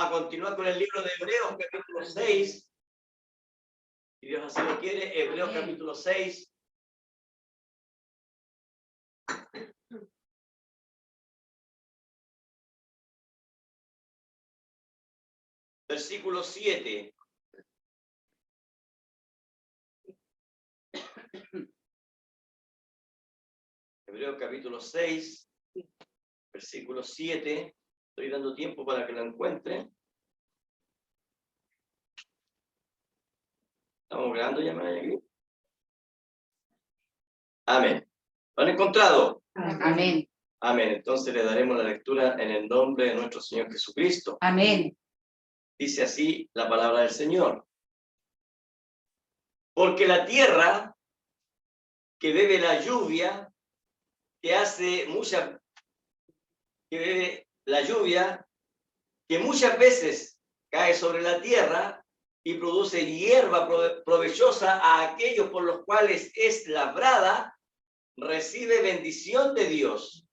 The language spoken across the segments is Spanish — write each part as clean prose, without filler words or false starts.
a continuar con el libro de Hebreos, capítulo 6. Si Dios así lo quiere, Hebreos capítulo 6. Versículo 7. Hebreos capítulo 6, versículo 7. Estoy dando tiempo para que lo encuentre. ¿Estamos grabando ya, aquí? Amén. ¿Lo han encontrado? Amén. Amén. Entonces le daremos la lectura en el nombre de nuestro Señor Jesucristo. Amén. Dice así la palabra del Señor. Porque la tierra que bebe la lluvia, que bebe la lluvia, que muchas veces cae sobre la tierra y produce hierba provechosa a aquellos por los cuales es labrada, recibe bendición de Dios.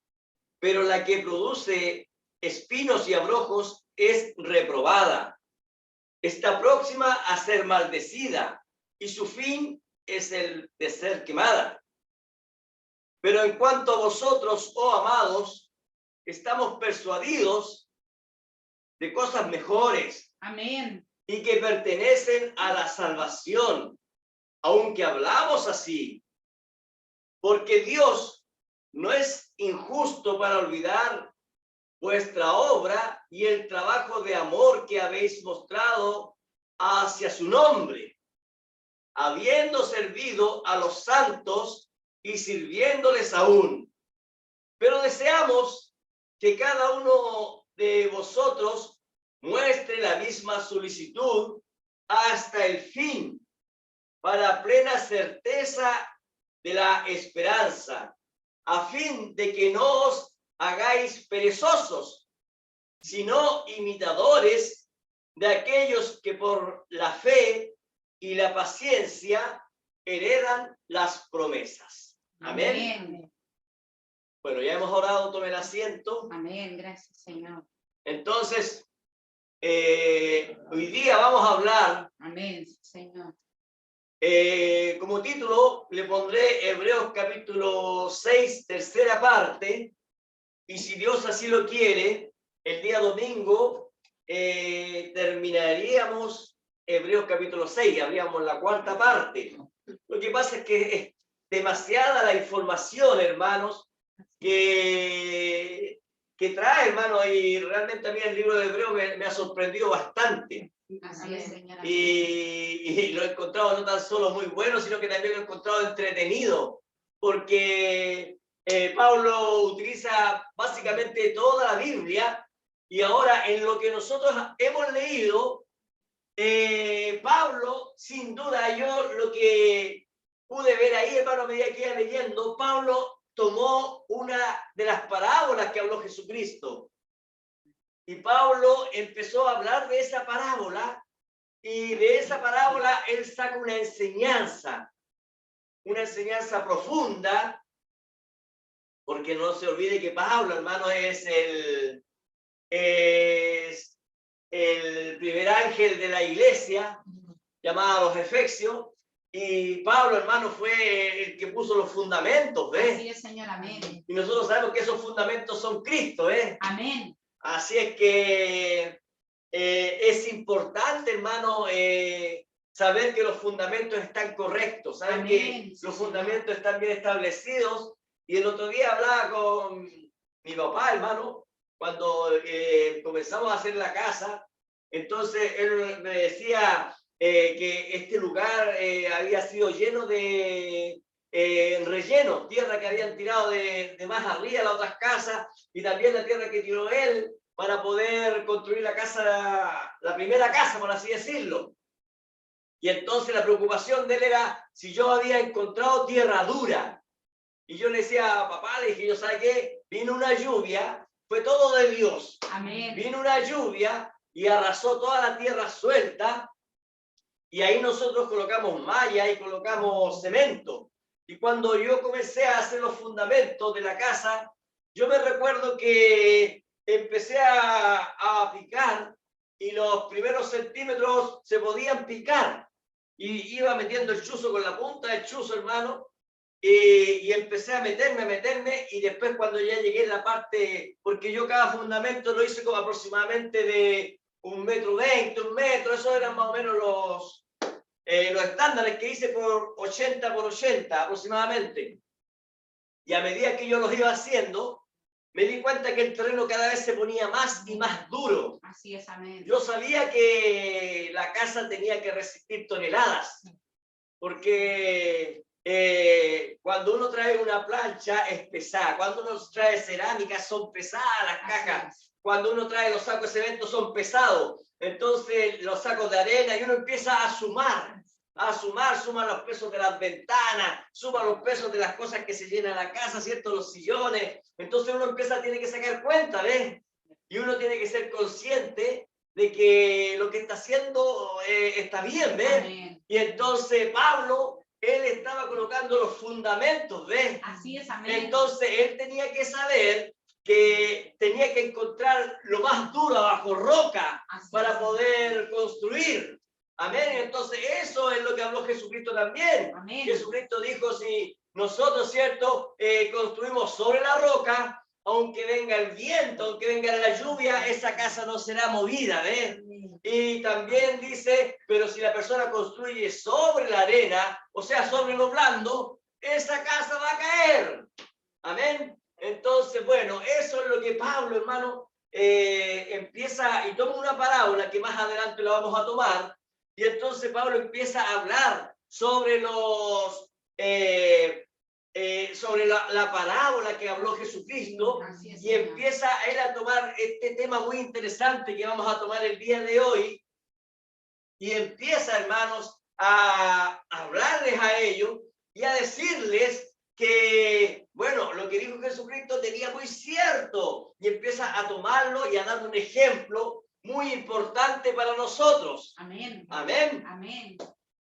Pero la que produce espinos y abrojos es reprobada. Está próxima a ser maldecida y su fin es el de ser quemada. Pero en cuanto a vosotros, oh amados, estamos persuadidos de cosas mejores. Amén. Y que pertenecen a la salvación, aunque hablamos así, porque Dios no es injusto para olvidar vuestra obra y el trabajo de amor que habéis mostrado hacia su nombre, habiendo servido a los santos y sirviéndoles aún. Pero deseamos que cada uno de vosotros muestre la misma solicitud hasta el fin, para plena certeza de la esperanza, a fin de que no os hagáis perezosos, sino imitadores de aquellos que por la fe y la paciencia heredan las promesas. Amén. Amén. Bueno, ya hemos orado, tome el asiento. Amén, gracias, Señor. Entonces, hoy día vamos a hablar. Amén, Señor. Como título le pondré Hebreos capítulo 6, tercera parte, y si Dios así lo quiere, el día domingo terminaríamos Hebreos capítulo 6, habríamos la cuarta parte. Lo que pasa es que es demasiada la información, hermanos, que trae, hermano, y realmente a mí el libro de Hebreos me ha sorprendido bastante. Así es, Señor. Y lo he encontrado no tan solo muy bueno, sino que también lo he encontrado entretenido, porque Pablo utiliza básicamente toda la Biblia, y ahora en lo que nosotros hemos leído, Pablo, sin duda, yo lo que pude ver ahí, hermano, a medida que iba leyendo, Pablo tomó una de las parábolas que habló Jesucristo. Y Pablo empezó a hablar de esa parábola, y de esa parábola él saca una enseñanza profunda, porque no se olvide que Pablo, hermano, es el primer ángel de la iglesia, llamada los Efesios, y Pablo, hermano, fue el que puso los fundamentos, ¿ves? Así es, Señor, amén. Y nosotros sabemos que esos fundamentos son Cristo, ¿eh? Amén. Así es que es importante, hermano, saber que los fundamentos están correctos, saber que los fundamentos están bien establecidos. Y el otro día hablaba con mi papá, hermano, cuando comenzamos a hacer la casa. Entonces él me decía que este lugar había sido lleno de relleno, tierra que habían tirado de más arriba las otras casas, y también la tierra que tiró él para poder construir la casa, la primera casa, por así decirlo. Y entonces la preocupación de él era si yo había encontrado tierra dura. Y yo le decía a papá, le dije, yo, ¿sabe qué? Vino una lluvia, fue todo de Dios. Amén. Vino una lluvia y arrasó toda la tierra suelta, y ahí nosotros colocamos malla y colocamos cemento. Y cuando yo comencé a hacer los fundamentos de la casa, yo me recuerdo que empecé a aplicar y los primeros centímetros se podían picar. Y iba metiendo el chuzo con la punta del chuzo, hermano, y empecé a meterme, y después cuando ya llegué a la parte, porque yo cada fundamento lo hice como aproximadamente de 1,20 m, 1 metro, esos eran más o menos los estándares que hice por 80 por 80 aproximadamente. Y a medida que yo los iba haciendo, me di cuenta que el terreno cada vez se ponía más y más duro. Así es, amén. Yo sabía que la casa tenía que resistir toneladas, porque cuando uno trae una plancha es pesada, cuando uno trae cerámica son pesadas las cajas, cuando uno trae los sacos de cemento son pesados, entonces los sacos de arena, y uno empieza a sumar, suma los pesos de las ventanas, suma los pesos de las cosas que se llenan la casa, ¿cierto? Los sillones, entonces uno tiene que sacar cuenta, ¿ves? Y uno tiene que ser consciente de que lo que está haciendo está bien, ¿ves? Amén. Y entonces Pablo, él estaba colocando los fundamentos, ¿ves? Así es, amén. Entonces él tenía que saber que tenía que encontrar lo más duro abajo roca para poder construir. Amén. Entonces eso es lo que habló Jesucristo también. Amén. Jesucristo dijo, si nosotros, ¿cierto? Construimos sobre la roca, aunque venga el viento, aunque venga la lluvia, esa casa no será movida, ¿ves? Y también dice, pero si la persona construye sobre la arena, o sea, sobre lo blando, esa casa va a caer. Amén. Entonces, bueno, eso es lo que Pablo, hermano, empieza y toma una parábola que más adelante la vamos a tomar. Y entonces Pablo empieza a hablar sobre sobre la parábola que habló Jesucristo, y empieza él a tomar este tema muy interesante que vamos a tomar el día de hoy, y empieza, hermanos, a hablarles a ellos y a decirles que, bueno, lo que dijo Jesucristo tenía muy cierto, y empieza a tomarlo y a dar un ejemplo muy importante para nosotros. Amén. Amén. Amén.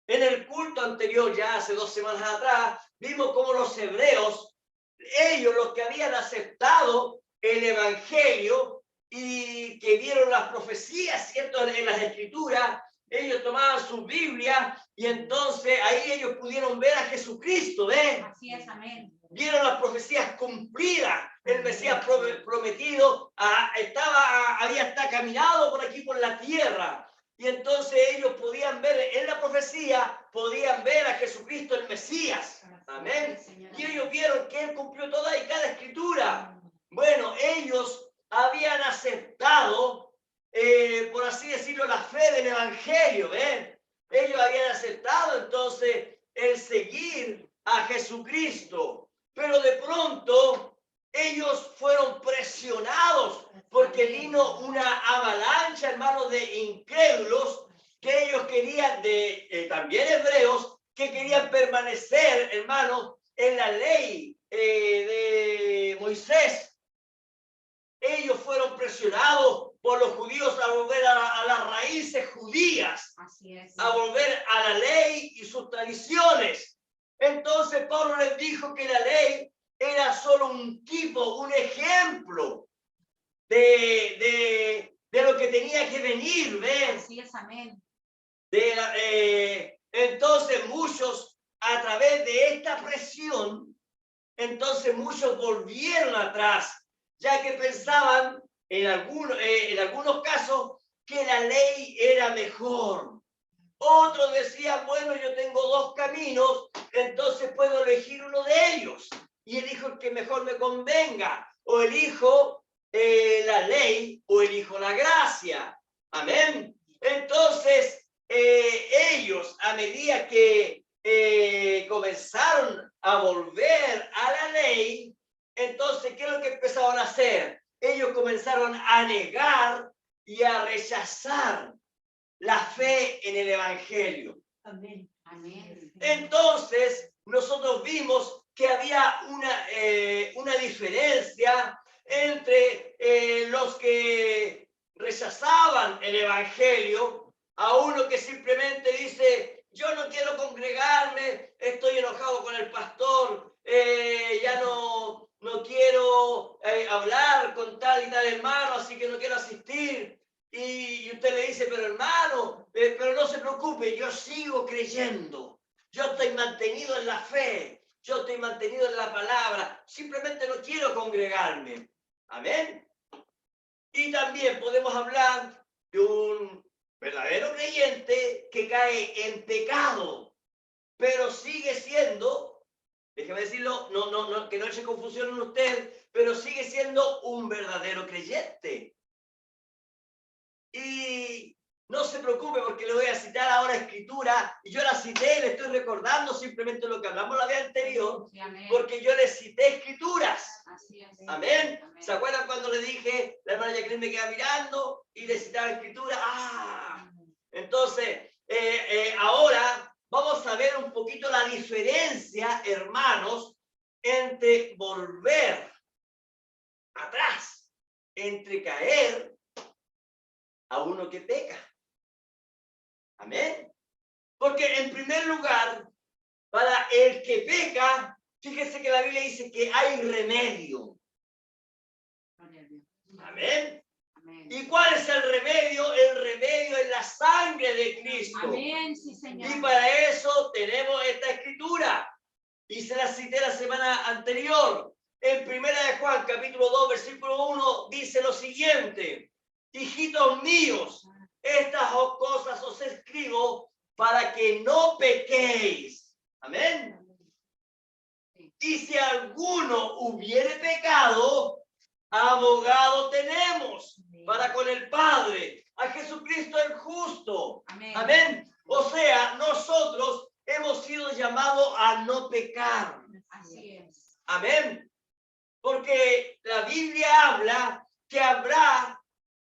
En el culto anterior, ya hace 2 semanas atrás, vimos cómo los hebreos, ellos los que habían aceptado el evangelio y que vieron las profecías, ¿cierto? En las escrituras, ellos tomaban su Biblia y entonces ahí ellos pudieron ver a Jesucristo, ¿ves? Así es, amén. Vieron las profecías cumplidas, el Mesías prometido había hasta caminado por aquí por la tierra. Y entonces ellos podían ver en la profecía, podían ver a Jesucristo el Mesías. Amén. Y ellos vieron que Él cumplió toda y cada escritura. Bueno, ellos habían aceptado, por así decirlo, la fe del Evangelio. ¿Ven? Ellos habían aceptado entonces el seguir a Jesucristo. Pero de pronto ellos fueron presionados porque vino una avalancha, hermanos, de incrédulos, que ellos querían, también hebreos, que querían permanecer, hermanos, en la ley de Moisés. Ellos fueron presionados por los judíos a volver a las raíces judías, Así es. a volver a la ley y sus tradiciones. Entonces Pablo les dijo que la ley era solo un tipo, un ejemplo de lo que tenía que venir, ¿ven? Así es, amén. Entonces muchos, a través de esta presión, entonces muchos volvieron atrás, ya que pensaban en algunos casos que la ley era mejor. Otros decían, bueno, yo tengo 2 caminos, entonces puedo elegir uno de ellos y elijo el que mejor me convenga, o elijo la ley o elijo la gracia. Amén. Entonces, ellos, a medida que comenzaron a volver a la ley, entonces, ¿qué es lo que empezaron a hacer? Ellos comenzaron a negar y a rechazar la fe en el Evangelio. Amén. Amén. Entonces, nosotros vimos que había una diferencia entre los que rechazaban el Evangelio, a uno que simplemente dice, yo no quiero congregarme, estoy enojado con el pastor, ya no quiero hablar con tal y tal hermano, así que no quiero asistir. y usted le dice, pero hermano, pero no se preocupe, yo sigo creyendo. Yo estoy mantenido en la fe. Yo estoy mantenido en la palabra. Simplemente no quiero congregarme. Amén. Y también podemos hablar de un verdadero creyente que cae en pecado, pero sigue siendo, déjeme decirlo, que no eche confusión en usted, pero sigue siendo un verdadero creyente. Y no se preocupe porque le voy a citar ahora escritura, y yo la cité, le estoy recordando simplemente lo que hablamos la vez anterior, porque yo le cité escrituras. Así es. Amén. ¿Se acuerdan cuando le dije, la hermana Jacqueline me queda mirando y le citaba escritura? Entonces, ahora vamos a ver un poquito la diferencia, hermanos, entre volver atrás, entre caer a uno que peca. Amén. Porque en primer lugar, para el que peca, fíjese que la Biblia dice que hay remedio. Amén. ¿Y cuál es el remedio? El remedio es la sangre de Cristo. Amén, sí, Señor. Y para eso tenemos esta escritura. Y se la cité la semana anterior. En Primera de Juan, capítulo 2, versículo 1, dice lo siguiente. Hijitos míos, estas cosas os escribo para que no pequéis. Amén. Y si alguno hubiere pecado, abogado tenemos para con el Padre, a Jesucristo el justo. Amén. Amén. O sea, nosotros hemos sido llamados a no pecar. Así es. Amén. Porque la Biblia habla que habrá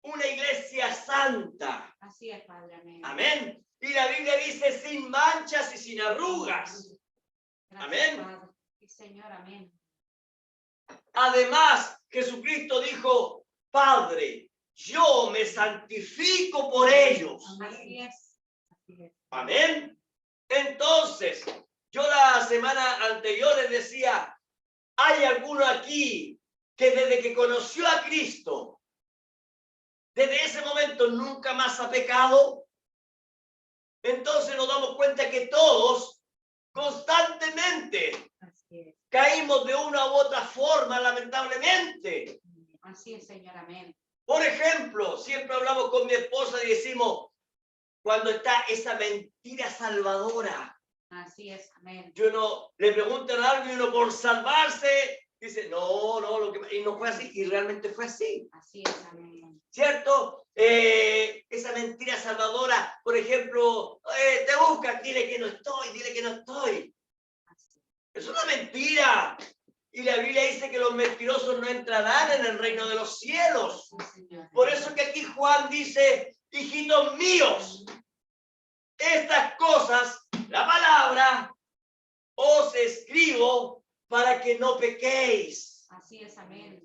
una iglesia santa. Así es, Padre. Amén. Amén. Y la Biblia dice sin manchas y sin arrugas. Gracias, Amén. Padre. Sí, Señor, amén. Además, Jesucristo dijo, Padre, yo me santifico por ellos. Así es. Así es. Amén. Entonces, yo la semana anterior les decía, hay alguno aquí que desde que conoció a Cristo, desde ese momento nunca más ha pecado. Entonces nos damos cuenta que todos constantemente caímos de una u otra forma, lamentablemente. Así es, Señor, amén. Por ejemplo, siempre hablamos con mi esposa y decimos, cuando está esa mentira salvadora. Así es, amén. Yo no le preguntan algo y uno por salvarse dice, y no fue así, y realmente fue así. Así es, amén. ¿Cierto? Esa mentira salvadora, por ejemplo, te buscan, dile que no estoy. Es una mentira. Y la Biblia dice que los mentirosos no entrarán en el reino de los cielos. Sí, Señor. Por eso que aquí Juan dice, hijitos míos, estas cosas, la palabra, os escribo para que no pequéis. Así es, amén.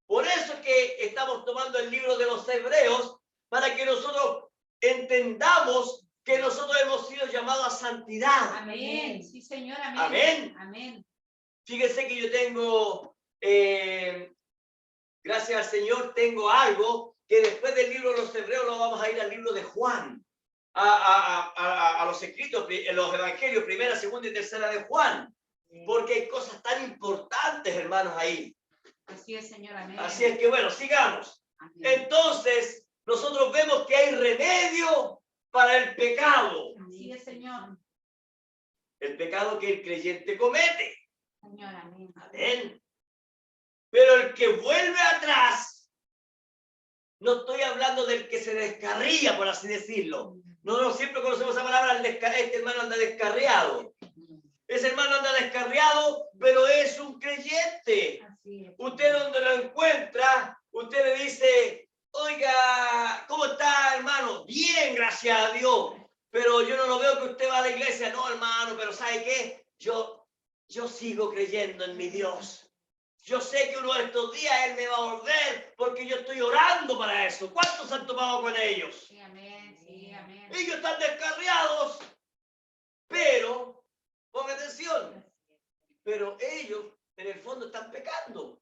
Por eso es que estamos tomando el libro de los Hebreos, para que nosotros entendamos que nosotros hemos sido llamados a santidad. Amén. Sí, Señor, amén. Amén. Amén. Fíjese que yo tengo, gracias al Señor, tengo algo que después del libro de los Hebreos lo vamos a ir al libro de Juan, a los escritos, los evangelios, primera, segunda y tercera de Juan, porque hay cosas tan importantes, hermanos, ahí. Así es, Señor, amén. Así es que bueno, sigamos. Amén. Entonces, nosotros vemos que hay remedio para el pecado. Así es, Señor. El pecado que el creyente comete. Señor, amén. Amén. Pero el que vuelve atrás, no estoy hablando del que se descarría, por así decirlo. No, siempre conocemos esa palabra, este hermano anda descarriado. Ese hermano anda descarriado, pero es un creyente. Así es. Usted donde lo encuentra, usted le dice, oiga, ¿cómo está, hermano? Bien, gracias a Dios. Pero yo no lo veo que usted va a la iglesia. No, hermano, pero ¿sabe qué? Yo sigo creyendo en mi Dios. Yo sé que uno de estos días Él me va a volver porque yo estoy orando para eso. ¿Cuántos han tomado con ellos? Sí, amén. Sí, amén. Ellos están descarriados, pero, ponga atención, pero ellos en el fondo están pecando.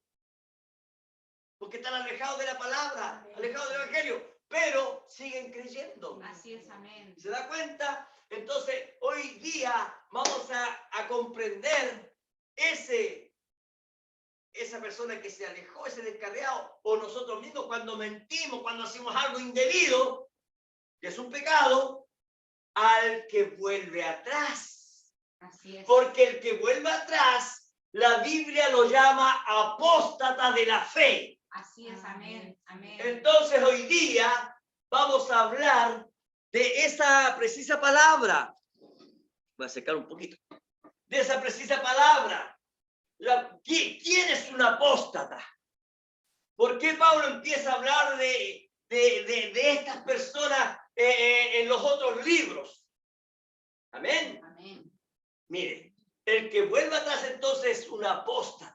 Porque están alejados de la palabra, alejados del evangelio. pero siguen creyendo. Así es, amén. ¿Se da cuenta? Entonces, hoy día vamos a comprender esa persona que se alejó, ese descarriado, o nosotros mismos cuando mentimos, cuando hacemos algo indebido, que es un pecado, al que vuelve atrás. Así es. Porque el que vuelve atrás, la Biblia lo llama apóstata de la fe. Así es, amén. Amén. Entonces hoy día vamos a hablar de esa precisa palabra. Voy a secar un poquito. De esa precisa palabra. ¿Quién es un apóstata? ¿Por qué Pablo empieza a hablar de estas personas en los otros libros? Amén. Amén. Mire, el que vuelve atrás entonces es un apóstata.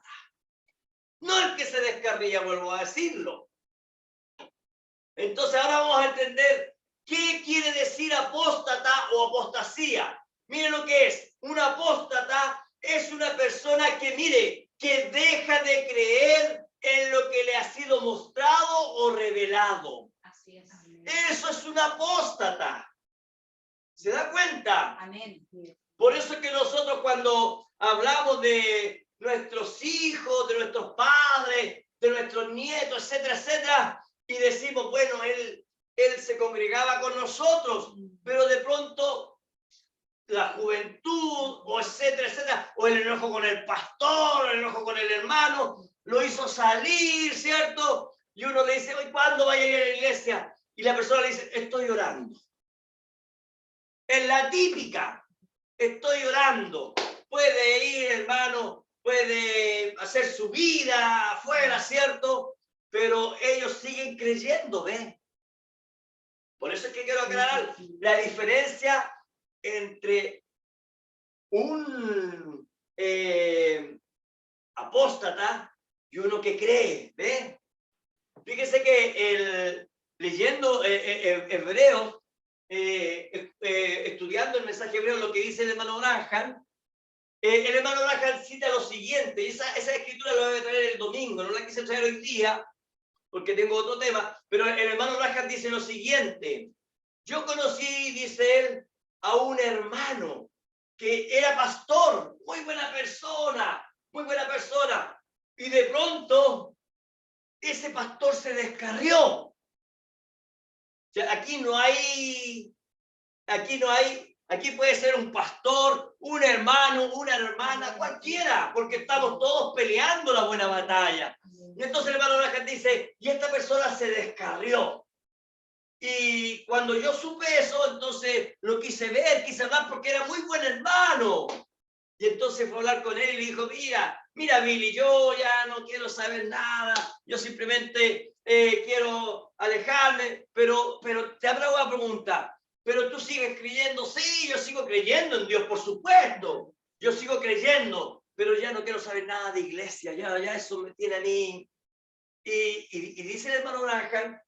No el que se descarría, vuelvo a decirlo. Entonces ahora vamos a entender qué quiere decir apóstata o apostasía. Mire lo que es. Un apóstata es una persona que, mire, que deja de creer en lo que le ha sido mostrado o revelado. Así es. Amén. Eso es un apóstata. ¿Se da cuenta? Amén. Por eso es que nosotros cuando hablamos de nuestros hijos, de nuestros padres, de nuestros nietos, etcétera, etcétera, y decimos, bueno, él se congregaba con nosotros, pero de pronto la juventud, o etcétera, etcétera, o el enojo con el pastor, el enojo con el hermano, lo hizo salir, ¿cierto? Y uno le dice, oye, ¿cuándo vaya a ir a la iglesia? Y la persona le dice, estoy orando. Es la típica. Estoy orando. Puede ir, hermano, puede hacer su vida afuera, ¿cierto? Pero ellos siguen creyendo, ¿ves? Por eso es que quiero aclarar la diferencia entre un apóstata y uno que cree, ¿ves? Fíjese que leyendo Hebreos, estudiando el mensaje hebreo, lo que dice el hermano Branham, el hermano Branham cita lo siguiente, y esa escritura la voy a traer el domingo, no la quise traer hoy día, porque tengo otro tema, pero el hermano Branham dice lo siguiente: yo conocí, dice él, a un hermano que era pastor, muy buena persona, y de pronto ese pastor se descarrió. O sea, aquí puede ser un pastor, un hermano, una hermana, cualquiera, porque estamos todos peleando la buena batalla. Y entonces el hermano Branham dice, y esta persona se descarrió. Y cuando yo supe eso, entonces lo quise hablar porque era muy buen hermano. Y entonces fue a hablar con él y le dijo, mira Billy, yo ya no quiero saber nada, yo simplemente quiero alejarme, pero te hago una pregunta, ¿pero tú sigues creyendo? Sí, yo sigo creyendo en Dios, por supuesto, yo sigo creyendo, pero ya no quiero saber nada de iglesia, ya eso me tiene a mí. Y dice el hermano Branham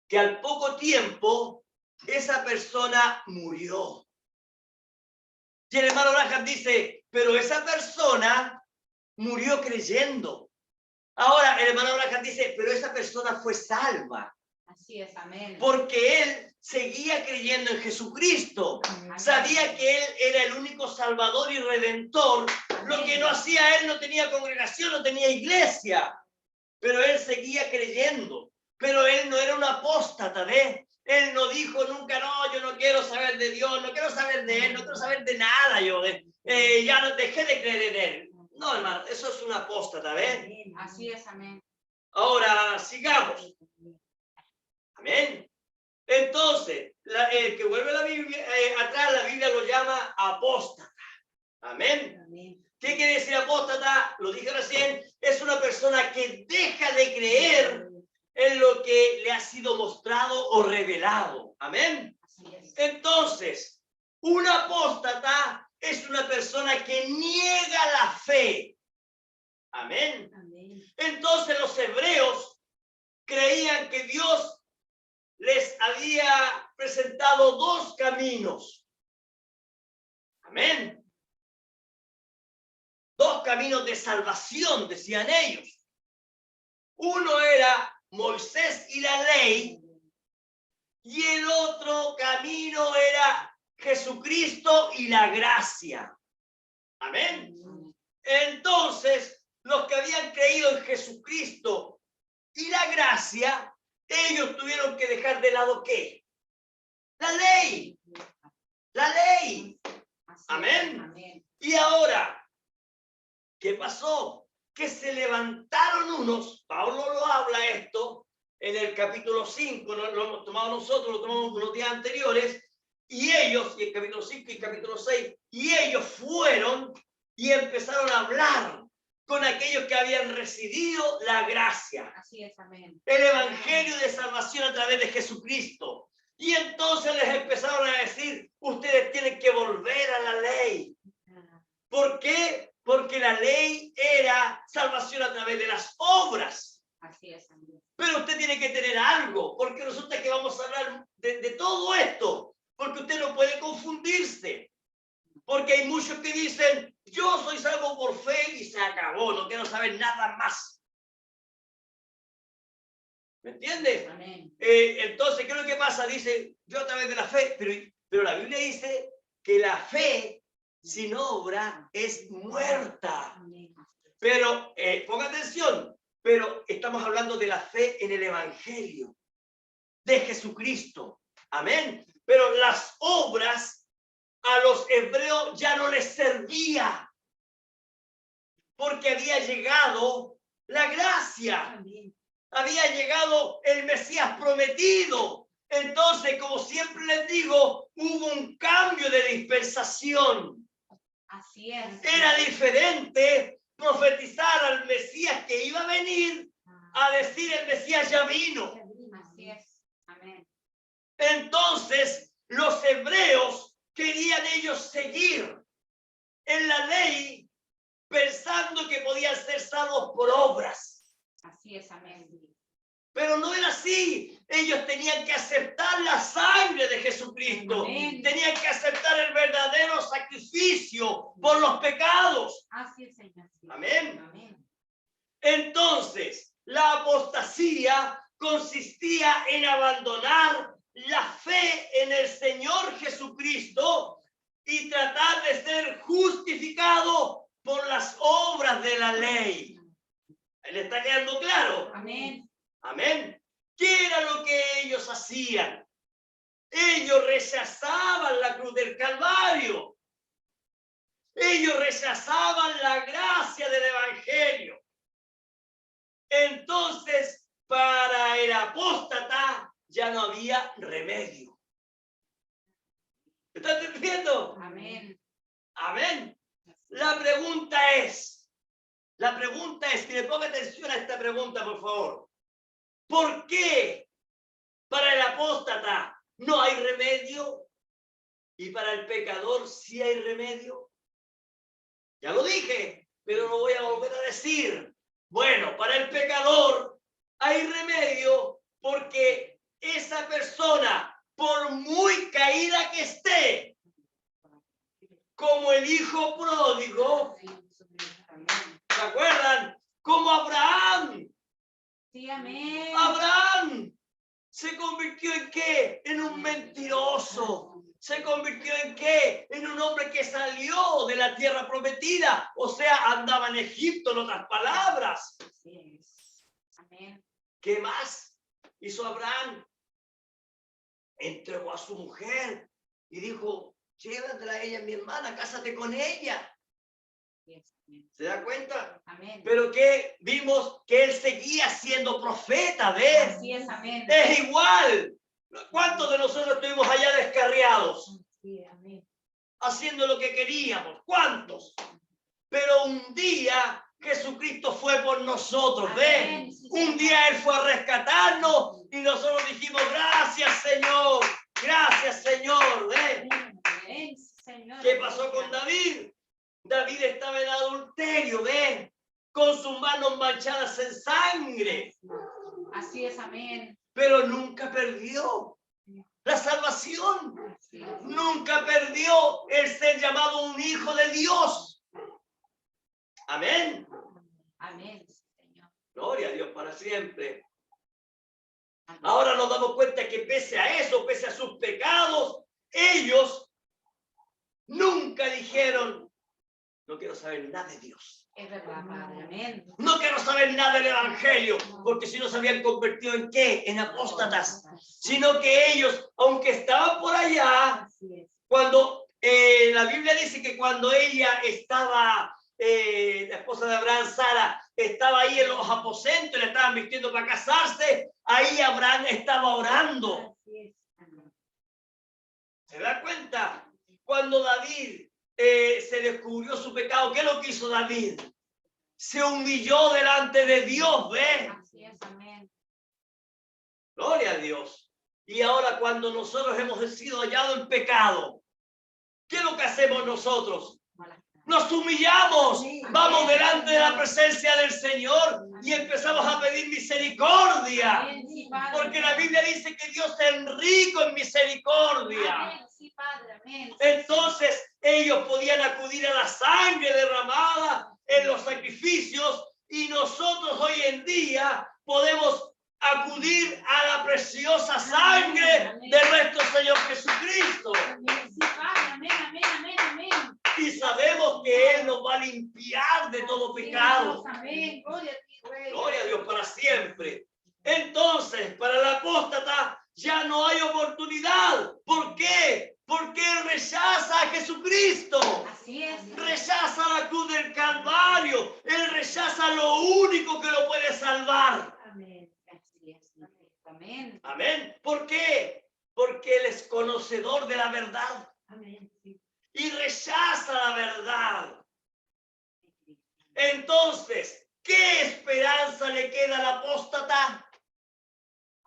que al poco tiempo esa persona murió. Y el hermano Branham dice, pero esa persona murió creyendo. Ahora el hermano Branham dice, pero esa persona fue salva. Así es, amén. Porque él seguía creyendo en Jesucristo. Amén. Sabía que él era el único salvador y redentor. Amén. Lo que no hacía él, no tenía congregación, no tenía iglesia. Pero él seguía creyendo. Pero él no era un apóstata, ¿ves? Él no dijo nunca, no, yo no quiero saber de Dios, no quiero saber de Él, no quiero saber de nada, ya no dejé de creer en Él. No, hermano, eso es una apóstata, ¿ves? Así es, amén. Ahora, sigamos. Amén. Entonces, el que vuelve a la Biblia, atrás la Biblia lo llama apóstata. Amén. Amén. ¿Qué quiere decir apóstata? Lo dije recién, es una persona que deja de creer en lo que le ha sido mostrado o revelado. Amén. Entonces, un apóstata es una persona que niega la fe. Amén. Amén. Entonces los hebreos creían que Dios les había presentado dos caminos. Amén. Dos caminos de salvación, decían ellos. Uno era Moisés y la ley, y el otro camino era Jesucristo y la gracia. Amén. Entonces, los que habían creído en Jesucristo y la gracia, ellos tuvieron que dejar de lado ¿qué? La ley. La ley. Amén. Amén. Y ahora, ¿qué pasó? Que se levantaron unos, Pablo lo habla esto en el capítulo 5, lo hemos tomado nosotros, lo tomamos los días anteriores, y ellos, y el capítulo 5 y el capítulo 6, y ellos fueron y empezaron a hablar con aquellos que habían recibido la gracia. Así es, amén. El evangelio de salvación a través de Jesucristo. Y entonces les empezaron a decir, ustedes tienen que volver a la ley. ¿Por qué? Porque la ley era salvación a través de las obras. Así es, amén. Pero usted tiene que tener algo, porque resulta que vamos a hablar de todo esto, porque usted no puede confundirse. Porque hay muchos que dicen, yo soy salvo por fe y se acabó, no quiero saber nada más. ¿Me entiendes? Amén. Entonces, ¿qué es lo que pasa? Dice, yo a través de la fe, pero la Biblia dice que la fe sin obra es muerta. Amén. Pero, ponga atención, pero estamos hablando de la fe en el Evangelio de Jesucristo. Amén. Pero las obras a los hebreos ya no les servía, porque había llegado la gracia. Amén. Había llegado el Mesías prometido. Entonces, como siempre les digo, hubo un cambio de dispensación. Así es. Era diferente profetizar al Mesías que iba a venir a decir el Mesías ya vino. Así es. Amén. Entonces, los hebreos querían ellos seguir en la ley pensando que podían ser salvos por obras. Así es, amén. Pero no era así. Ellos tenían que aceptar la sangre de Jesucristo. Amén. Tenían que aceptar el verdadero sacrificio por los pecados. Así es, Señor. Amén. Amén. Entonces, la apostasía consistía en abandonar la fe en el Señor Jesucristo y tratar de ser justificado por las obras de la ley. ¿Le está quedando claro? Amén. Amén. ¿Qué era lo que ellos hacían? Ellos rechazaban la cruz del Calvario. Ellos rechazaban la gracia del Evangelio. Entonces, para el apóstata ya no había remedio. ¿Están entendiendo? Amén. Amén. La pregunta es, que le ponga atención a esta pregunta, por favor. ¿Por qué para el apóstata no hay remedio y para el pecador sí hay remedio? Ya lo dije, pero lo voy a volver a decir. Bueno, para el pecador hay remedio porque esa persona, por muy caída que esté, como el hijo pródigo, ¿se acuerdan? Como Abraham. Sí, amén. Abraham se convirtió en ¿qué? En un mentiroso. ¿Se convirtió en qué? En un hombre que salió de la tierra prometida. O sea, andaba en Egipto, en otras palabras. Así es. Amén. ¿Qué más hizo Abraham? Entregó a su mujer y dijo, llévatela a ella, mi hermana, cásate con ella. ¿Se da cuenta? Amén. Pero que vimos que él seguía siendo profeta, ¿ves? Así es, amén. Es igual. ¿Cuántos de nosotros estuvimos allá descarriados? Sí, amén. Haciendo lo que queríamos. ¿Cuántos? Pero un día Jesucristo fue por nosotros, Amén. ¿ves? Un día Él fue a rescatarnos y nosotros dijimos, gracias Señor, gracias Señor, ¿ves? Amén, Señor. ¿Qué pasó con David? David estaba en adulterio, ¿ves? Con sus manos manchadas en sangre. Así es, amén. Pero nunca perdió la salvación. Así es. Nunca perdió el ser llamado un hijo de Dios. Amén. Amén, Señor. Gloria a Dios para siempre. Ahora nos damos cuenta que pese a eso, pese a sus pecados, ellos nunca dijeron, no quiero saber nada de Dios. Es verdad, Padre. Amén. No quiero saber nada del Evangelio, porque si no se habían convertido en ¿qué? En apóstatas. Sino que ellos, aunque estaban por allá, Así es. cuando la Biblia dice que cuando ella estaba, la esposa de Abraham, Sara, estaba ahí en los aposentos, le estaban vistiendo para casarse, ahí Abraham estaba orando. Así es. ¿Se da cuenta? Cuando David se descubrió su pecado, ¿qué es lo que hizo David? Se humilló delante de Dios, ¿ves? Así es. Amén. Gloria a Dios. Y ahora cuando nosotros hemos sido hallados en pecado, ¿qué es lo que hacemos nosotros? Nos humillamos, vamos delante de la presencia del Señor y empezamos a pedir misericordia. Amén, sí, Padre. Porque la Biblia dice que Dios es rico en misericordia. Amén, sí, Padre. Amén. Entonces ellos podían acudir a la sangre derramada en los sacrificios y nosotros hoy en día podemos acudir a la preciosa sangre de nuestro Señor Jesucristo. Amén, sí, Padre. Amén, amén, amén, amén. Y sabemos que Él nos va a limpiar de todo pecado. Amén. Gloria a ti, Rey. Gloria a Dios para siempre. Entonces, para el apóstata ya no hay oportunidad. ¿Por qué? Porque él rechaza a Jesucristo. Así es. Rechaza la cruz del Calvario. Él rechaza lo único que lo puede salvar. Amén. Así es. Amén. Amén. ¿Por qué? Porque Él es conocedor de la verdad. Amén. Sí. Y rechaza la verdad. Entonces, ¿qué esperanza le queda al apóstata?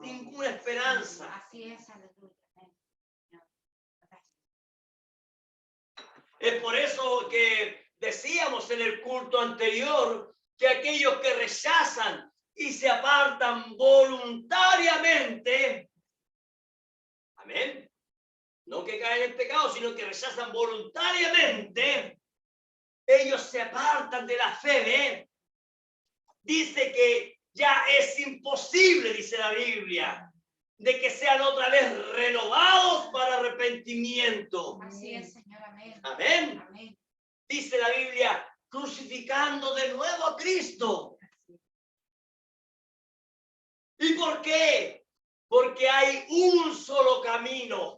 Ninguna esperanza. Así es. Aleluya. Amén. Es por eso que decíamos en el culto anterior que aquellos que rechazan y se apartan voluntariamente, amén, no que caen en pecado, sino que rechazan voluntariamente, ellos se apartan de la fe, ¿ven? Dice que ya es imposible, dice la Biblia, de que sean otra vez renovados para arrepentimiento. Así es, Señor. Amén. Amén. Amén. Dice la Biblia, crucificando de nuevo a Cristo. ¿Y por qué? Porque hay un solo camino.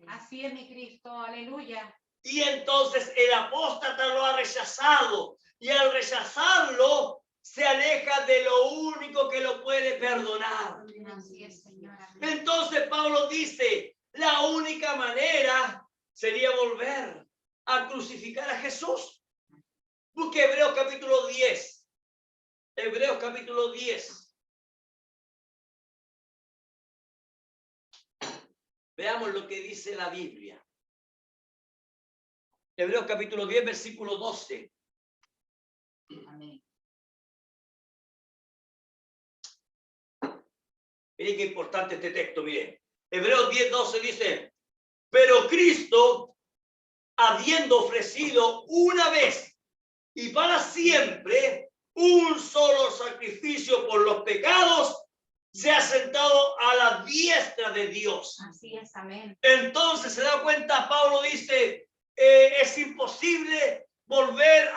Así es, mi Cristo. Aleluya. Y entonces el apóstata lo ha rechazado. Y al rechazarlo, se aleja de lo único que lo puede perdonar. Así es, Señor. Amén. Entonces Pablo dice, la única manera sería volver a crucificar a Jesús. Busque Hebreos capítulo 10. Hebreos capítulo 10. Veamos lo que dice la Biblia. Hebreos capítulo 10, versículo 12. Amén. Miren qué importante este texto, miren. Hebreos 10, 12 dice, pero Cristo, habiendo ofrecido una vez y para siempre un solo sacrificio por los pecados, se ha sentado a la diestra de Dios. Así es, amén. Entonces se da cuenta, Pablo dice, es imposible volver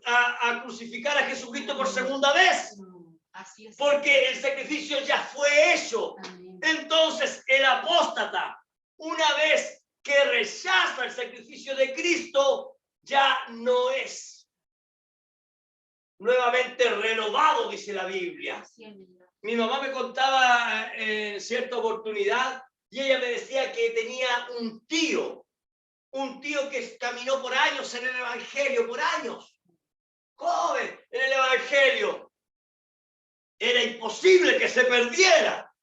a crucificar a Jesucristo por segunda vez, Así es. porque el sacrificio ya fue hecho. Amén. Entonces el apóstata, una vez que rechaza el sacrificio de Cristo, ya no es nuevamente renovado, dice la Biblia. Así es, Mi mamá me contaba en cierta oportunidad y ella me decía que tenía un tío que caminó por años en el Evangelio, por años, joven en el Evangelio. Era imposible que se perdiera,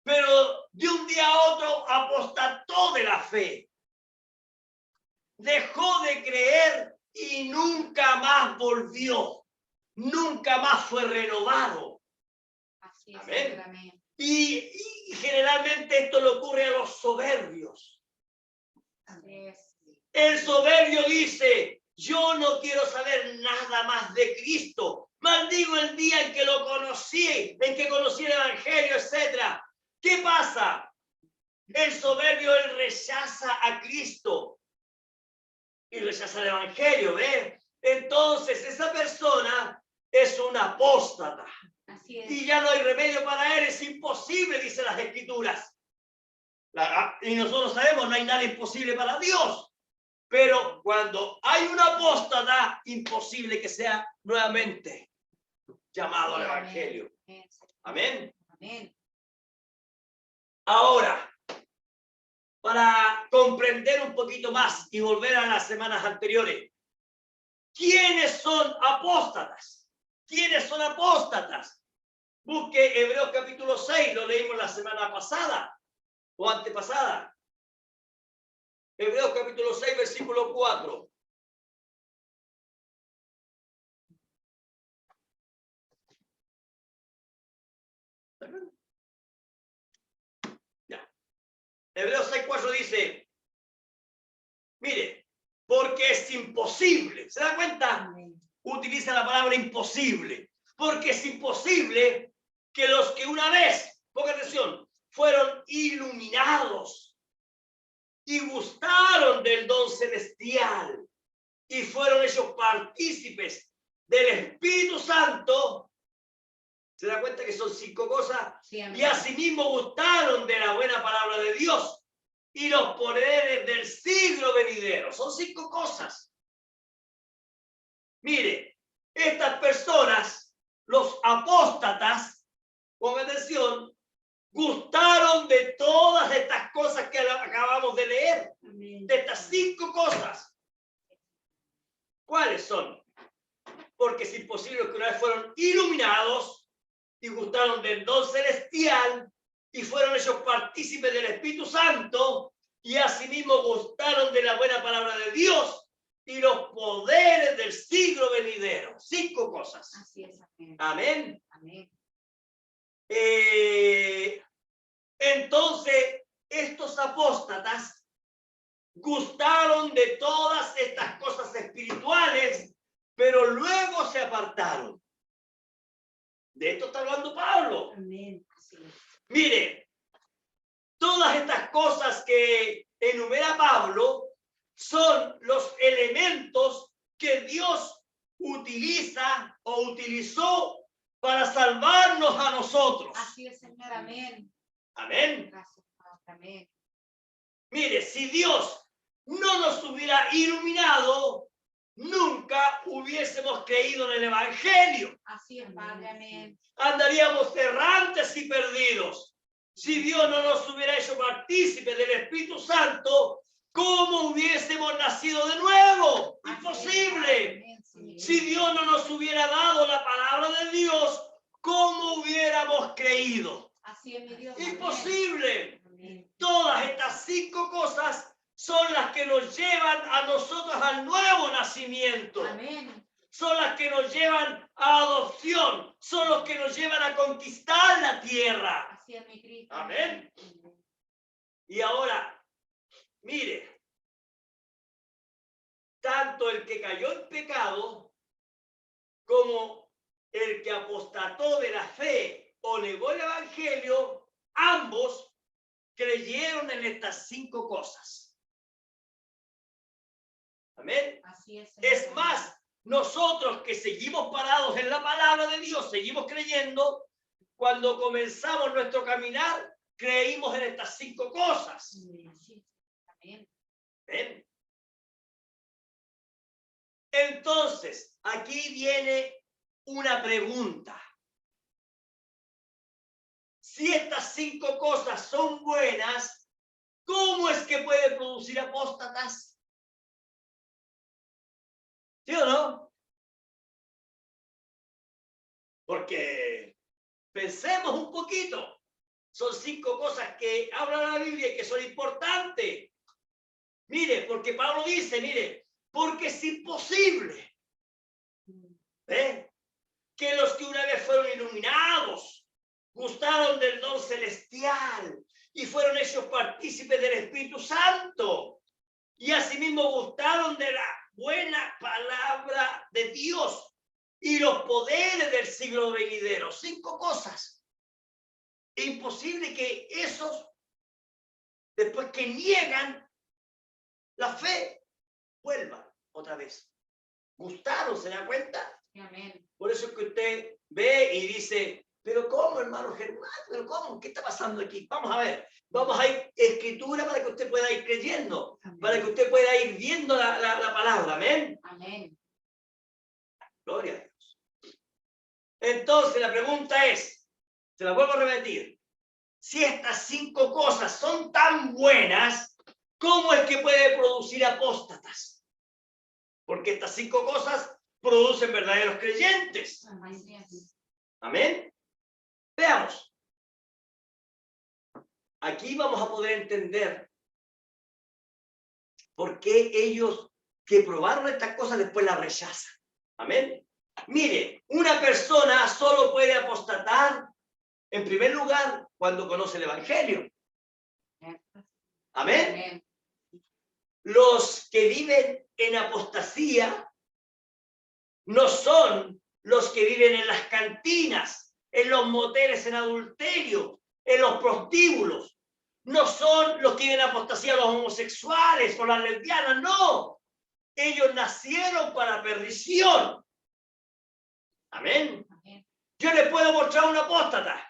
pero de un día a otro apostató de la fe. Dejó de creer y nunca más volvió, nunca más fue renovado. Así es, Amén. Señor, amén. Y generalmente esto le ocurre a los soberbios. Así es. El soberbio dice, yo no quiero saber nada más de Cristo. Maldigo el día en que lo conocí, en que conocí el Evangelio, etc. ¿Qué pasa? El soberbio, él rechaza a Cristo y rechaza el evangelio, ¿ve? Entonces esa persona es un apóstata. Así es. Y ya no hay remedio para él, es imposible, dice las escrituras. Y nosotros sabemos, no hay nada imposible para Dios. Pero cuando hay un apóstata, imposible que sea nuevamente llamado al evangelio. Amén. Amén. Ahora, para comprender un poquito más y volver a las semanas anteriores, ¿quiénes son apóstatas? ¿Quiénes son apóstatas? Busque Hebreos capítulo 6, lo leímos la semana pasada o antepasada. Hebreos capítulo 6, versículo 4. Ya. Hebreos 6, 4 dice, mire, porque es imposible. ¿Se da cuenta? Amén. Utiliza la palabra imposible. Porque es imposible que los que una vez, ponga atención, fueron iluminados y gustaron del don celestial y fueron hechos partícipes del Espíritu Santo. ¿Se da cuenta que son 5 cosas? Sí, amén. Y asimismo gustaron de la buena palabra de Dios y los poderes del siglo venidero. Son 5 cosas. Mire, estas personas, los apóstatas, con atención, gustaron de todas estas cosas que acabamos de leer. Amén. De estas 5 cosas. ¿Cuáles son? Porque es imposible que una vez fueron iluminados y gustaron del don celestial y fueron hechos partícipes del Espíritu Santo y asimismo gustaron de la buena palabra de Dios y los poderes del siglo venidero. 5 cosas. Así es. Amén. Amén. Amén. Entonces, estos apóstatas gustaron de todas estas cosas espirituales, pero luego se apartaron. De esto está hablando Pablo. Amén. Así es. Mire, todas estas cosas que enumera Pablo son los elementos que Dios utiliza o utilizó para salvarnos a nosotros. Así es, Señor. Amén. Amén. Gracias, Padre. Amén. Mire, si Dios no nos hubiera iluminado, nunca hubiésemos creído en el Evangelio. Así es, Padre. Amén. Andaríamos errantes y perdidos. Si Dios no nos hubiera hecho partícipes del Espíritu Santo, ¿cómo hubiésemos nacido de nuevo? Así es, Imposible. Padre. Amén, Señor. Si Dios no nos hubiera dado la palabra de Dios, ¿cómo hubiéramos creído? Así es, mi Dios. Amén. Imposible. Amén. Todas estas 5 cosas son las que nos llevan a nosotros al nuevo nacimiento. Amén. Son las que nos llevan a adopción. Son los que nos llevan a conquistar la tierra. Así es, mi Cristo. Amén. Y ahora, mire, tanto el que cayó en pecado como el que apostató de la fe o negó el evangelio, ambos creyeron en estas 5 cosas. Amén. Así es, Señor. Es más, nosotros que seguimos parados en la palabra de Dios, seguimos creyendo, cuando comenzamos nuestro caminar, creímos en estas 5 cosas. Amén. ¿Ven? Entonces, aquí viene una pregunta. Si estas 5 cosas son buenas, ¿cómo es que puede producir apóstatas? ¿Sí o no? Porque pensemos un poquito. Son 5 cosas que habla la Biblia y que son importantes. Mire, porque Pablo dice, mire, porque es imposible que los que una vez fueron iluminados, gustaron del don celestial y fueron hechos partícipes del Espíritu Santo y asimismo gustaron de la buena palabra de Dios y los poderes del siglo venidero. 5 cosas. imposible que esos, después que niegan la fe, vuelvan otra vez. Gustaron, ¿se da cuenta? Amén. Por eso es que usted ve y dice, pero ¿cómo, hermano Germán? ¿Pero cómo? ¿Qué está pasando aquí? Vamos a ver. Vamos a ir a escritura para que usted pueda ir creyendo, Amén. para que usted pueda ir viendo la palabra. Amén. Amén. Gloria a Dios. Entonces la pregunta es, se la vuelvo a repetir, si estas 5 cosas son tan buenas, ¿cómo es que puede producir apóstatas? Porque estas 5 cosas producen verdaderos creyentes. Amén. Amén. Veamos. Aquí vamos a poder entender por qué ellos que probaron estas cosas después las rechazan. Amén. Mire, una persona solo puede apostatar, en primer lugar, cuando conoce el Evangelio. Amén. Amén. Los que viven en apostasía no son los que viven en las cantinas, en los moteles en adulterio, en los prostíbulos. No son los que viven en apostasía los homosexuales o las lesbianas, no. Ellos nacieron para perdición. Amén. Amén. Yo les puedo mostrar un apóstata.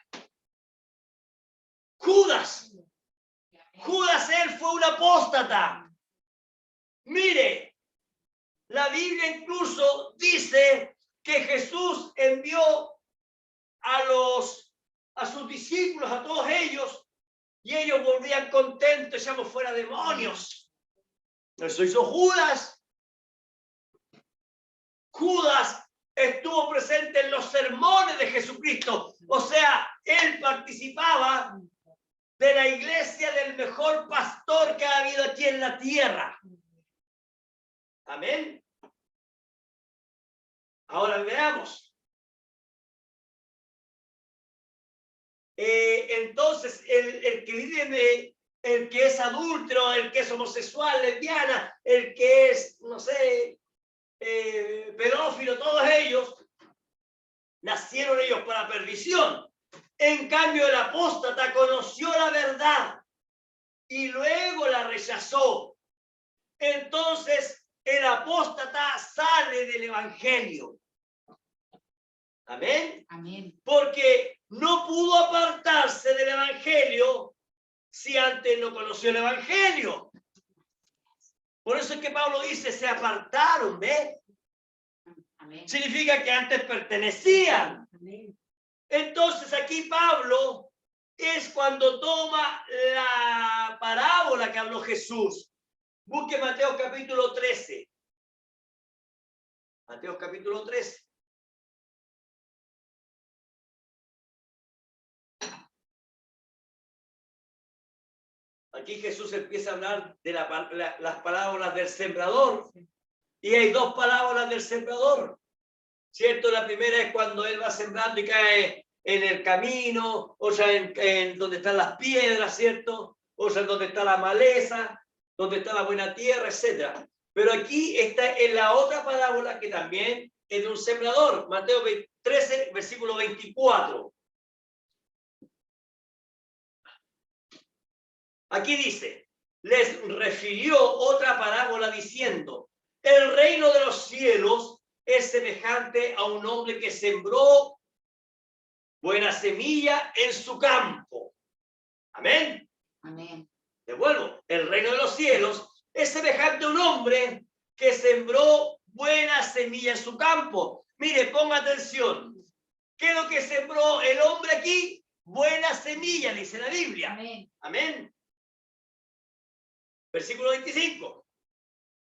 Judas. Judas, él fue un apóstata. Mire, la Biblia incluso dice que Jesús envió a sus discípulos, a todos ellos, y ellos volvían contentos, echamos fuera demonios. Eso hizo Judas. Judas estuvo presente en los sermones de Jesucristo. O sea, él participaba de la iglesia del mejor pastor que ha habido aquí en la tierra. Amén. Ahora veamos. Entonces, el que vive, el que es adúltero, el que es homosexual, lesbiana, el que es, no sé, pedófilo, todos ellos, nacieron ellos para perdición. En cambio, el apóstata conoció la verdad y luego la rechazó. Entonces, el apóstata sale del evangelio. Amén. Amén. Porque no pudo apartarse del evangelio si antes no conoció el evangelio. Por eso es que Pablo dice, se apartaron, ¿ves? Amén. Significa que antes pertenecían. Amén. Entonces aquí Pablo es cuando toma la parábola que habló Jesús. Busque Mateo capítulo 13. Mateo capítulo 13. Aquí Jesús empieza a hablar de las parábolas del sembrador. Y hay 2 parábolas del sembrador. ¿Cierto? La primera es cuando él va sembrando y cae en el camino, o sea, en donde están las piedras, ¿cierto? O sea, donde está la maleza, donde está la buena tierra, etc. Pero aquí está en la otra parábola que también es de un sembrador. Mateo 13, versículo 24. Aquí dice, les refirió otra parábola diciendo, el reino de los cielos es semejante a un hombre que sembró buena semilla en su campo. Amén. Amén. De vuelvo, el reino de los cielos es semejante a un hombre que sembró buena semilla en su campo. Mire, ponga atención. ¿Qué es lo que sembró el hombre aquí? Buena semilla, dice la Biblia. Amén. Amén. Versículo 25.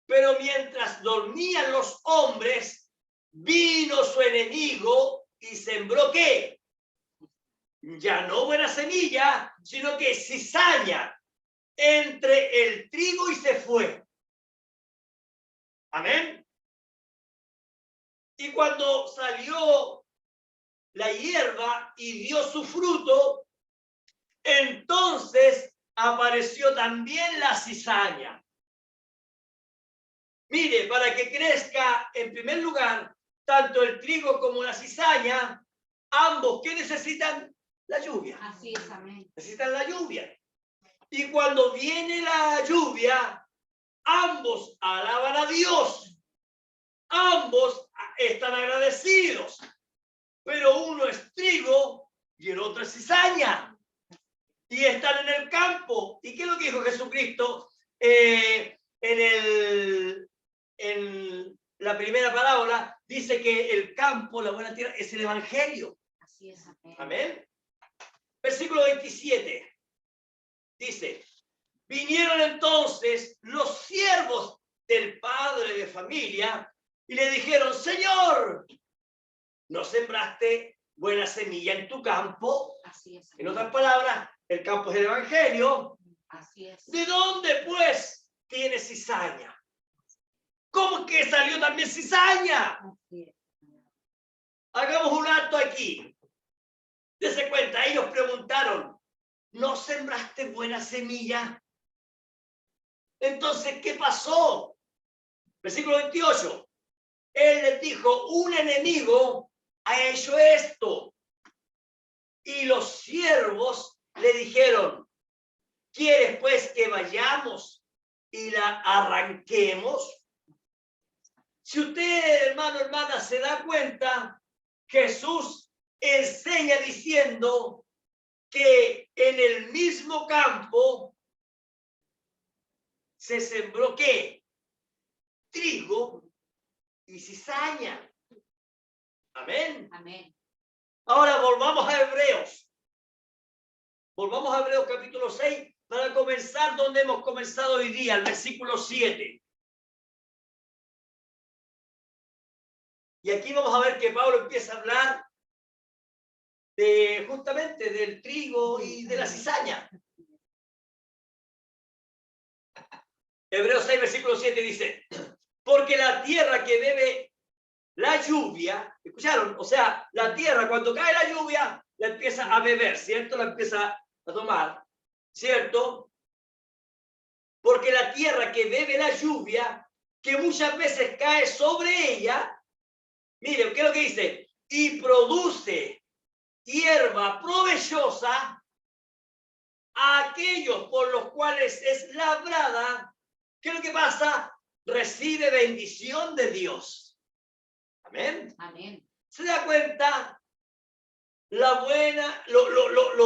Pero mientras dormían los hombres, vino su enemigo y sembró ¿qué? Ya no buena semilla, sino que cizaña entre el trigo y se fue. Amén. Y cuando salió la hierba y dio su fruto, entonces apareció también la cizaña. Mire, para que crezca en primer lugar tanto el trigo como la cizaña, ambos, ¿qué necesitan? la lluvia. Así es, amén. Necesitan la lluvia. Y cuando viene la lluvia, ambos alaban a Dios. Ambos están agradecidos. Pero uno es trigo y el otro es cizaña. Y están en el campo. ¿Y qué es lo que dijo Jesucristo en la primera parábola? Dice que el campo, la buena tierra, es el evangelio. Así es, amén. Amén. Versículo 27. Dice, vinieron entonces los siervos del padre de familia y le dijeron, Señor, ¿no sembraste buena semilla en tu campo? Así es, En amén. otras palabras, el campo es el evangelio. Así es. ¿De dónde, pues, tiene cizaña? ¿Cómo que salió también cizaña? Así es. Hagamos un alto aquí. Dese cuenta, ellos preguntaron, ¿no sembraste buena semilla? Entonces, ¿qué pasó? Versículo 28. Él les dijo, un enemigo ha hecho esto. Y los siervos le dijeron, ¿quieres pues que vayamos y la arranquemos? Si usted, hermano, hermana, se da cuenta, Jesús enseña diciendo que en el mismo campo se sembró ¿qué? Trigo y cizaña. Amén. Amén. Ahora volvamos a Hebreos. Volvamos a Hebreos capítulo 6 para comenzar donde hemos comenzado hoy día, el versículo 7. Y aquí vamos a ver que Pablo empieza a hablar justamente del trigo y de la cizaña. Hebreos 6, versículo 7 dice, porque la tierra que bebe la lluvia, ¿escucharon? O sea, la tierra cuando cae la lluvia, la empieza a beber, ¿cierto? La empieza a tomar, ¿cierto? Porque la tierra que bebe la lluvia, que muchas veces cae sobre ella, miren, ¿qué es lo que dice? Y produce hierba provechosa a aquellos por los cuales es labrada. ¿Qué es lo que pasa? Recibe bendición de Dios. Amén. Amén. ¿Se da cuenta lo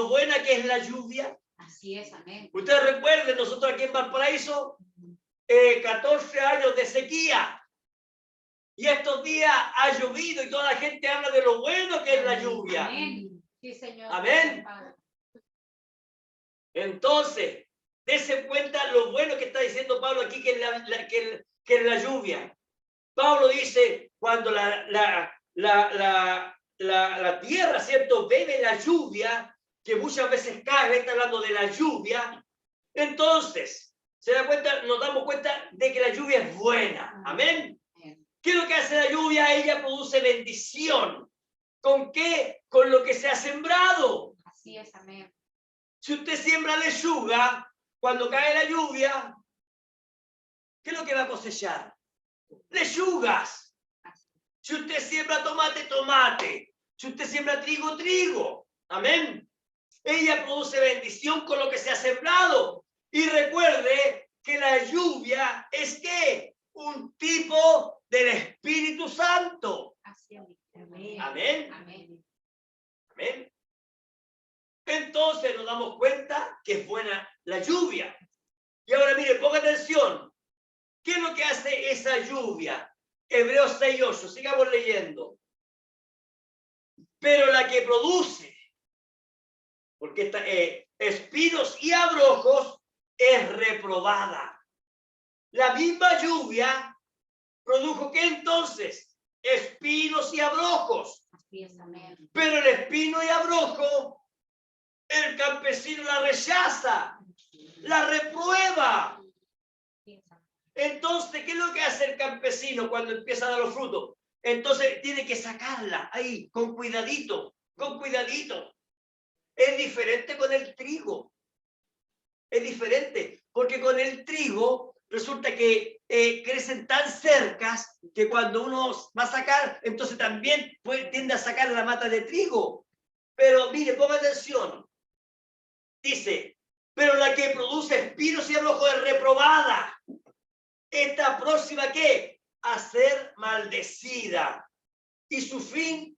buena que es la lluvia? Así es, amén. Ustedes recuerden, nosotros aquí en Valparaíso, 14 años de sequía. Y estos días ha llovido y toda la gente habla de lo bueno que es la lluvia. Amén. Sí, Señor. Amén. Entonces, dése cuenta lo bueno que está diciendo Pablo aquí, que es la lluvia. Pablo dice, cuando la tierra, ¿cierto?, bebe la lluvia, que muchas veces cae, está hablando de la lluvia, entonces, se da cuenta, nos damos cuenta de que la lluvia es buena. Amén. ¿Qué es lo que hace la lluvia? Ella produce bendición. ¿Con qué? Con lo que se ha sembrado. Así es, amén. Si usted siembra lechuga, cuando cae la lluvia, ¿qué es lo que va a cosechar? Lechugas. Si usted siembra tomate, tomate. Si usted siembra trigo, trigo. Amén. Ella produce bendición con lo que se ha sembrado. Y recuerde que la lluvia es ¿qué? Un tipo del Espíritu Santo. Así es. Amén. Amén. Amén. Amén. Entonces nos damos cuenta que es buena la lluvia. Y ahora mire, ponga atención. ¿Qué es lo que hace esa lluvia? Hebreos 6:8. Sigamos leyendo. Pero la que produce, porque está, espinos y abrojos, es reprobada. La misma lluvia produjo ¿qué entonces? Espinos y abrojos. Así es, amén. Pero el espino y abrojo, el campesino la rechaza, la reprueba. Entonces, ¿qué es lo que hace el campesino cuando empieza a dar los frutos? Entonces tiene que sacarla ahí, con cuidadito, con cuidadito. Es diferente con el trigo. Es diferente, porque con el trigo resulta que crecen tan cercas que cuando uno va a sacar, entonces también tiende a sacar la mata de trigo. Pero mire, ponga atención. Dice, pero la que produce espinos y abrojos es reprobada. Esta próxima, ¿qué? A ser maldecida. Y su fin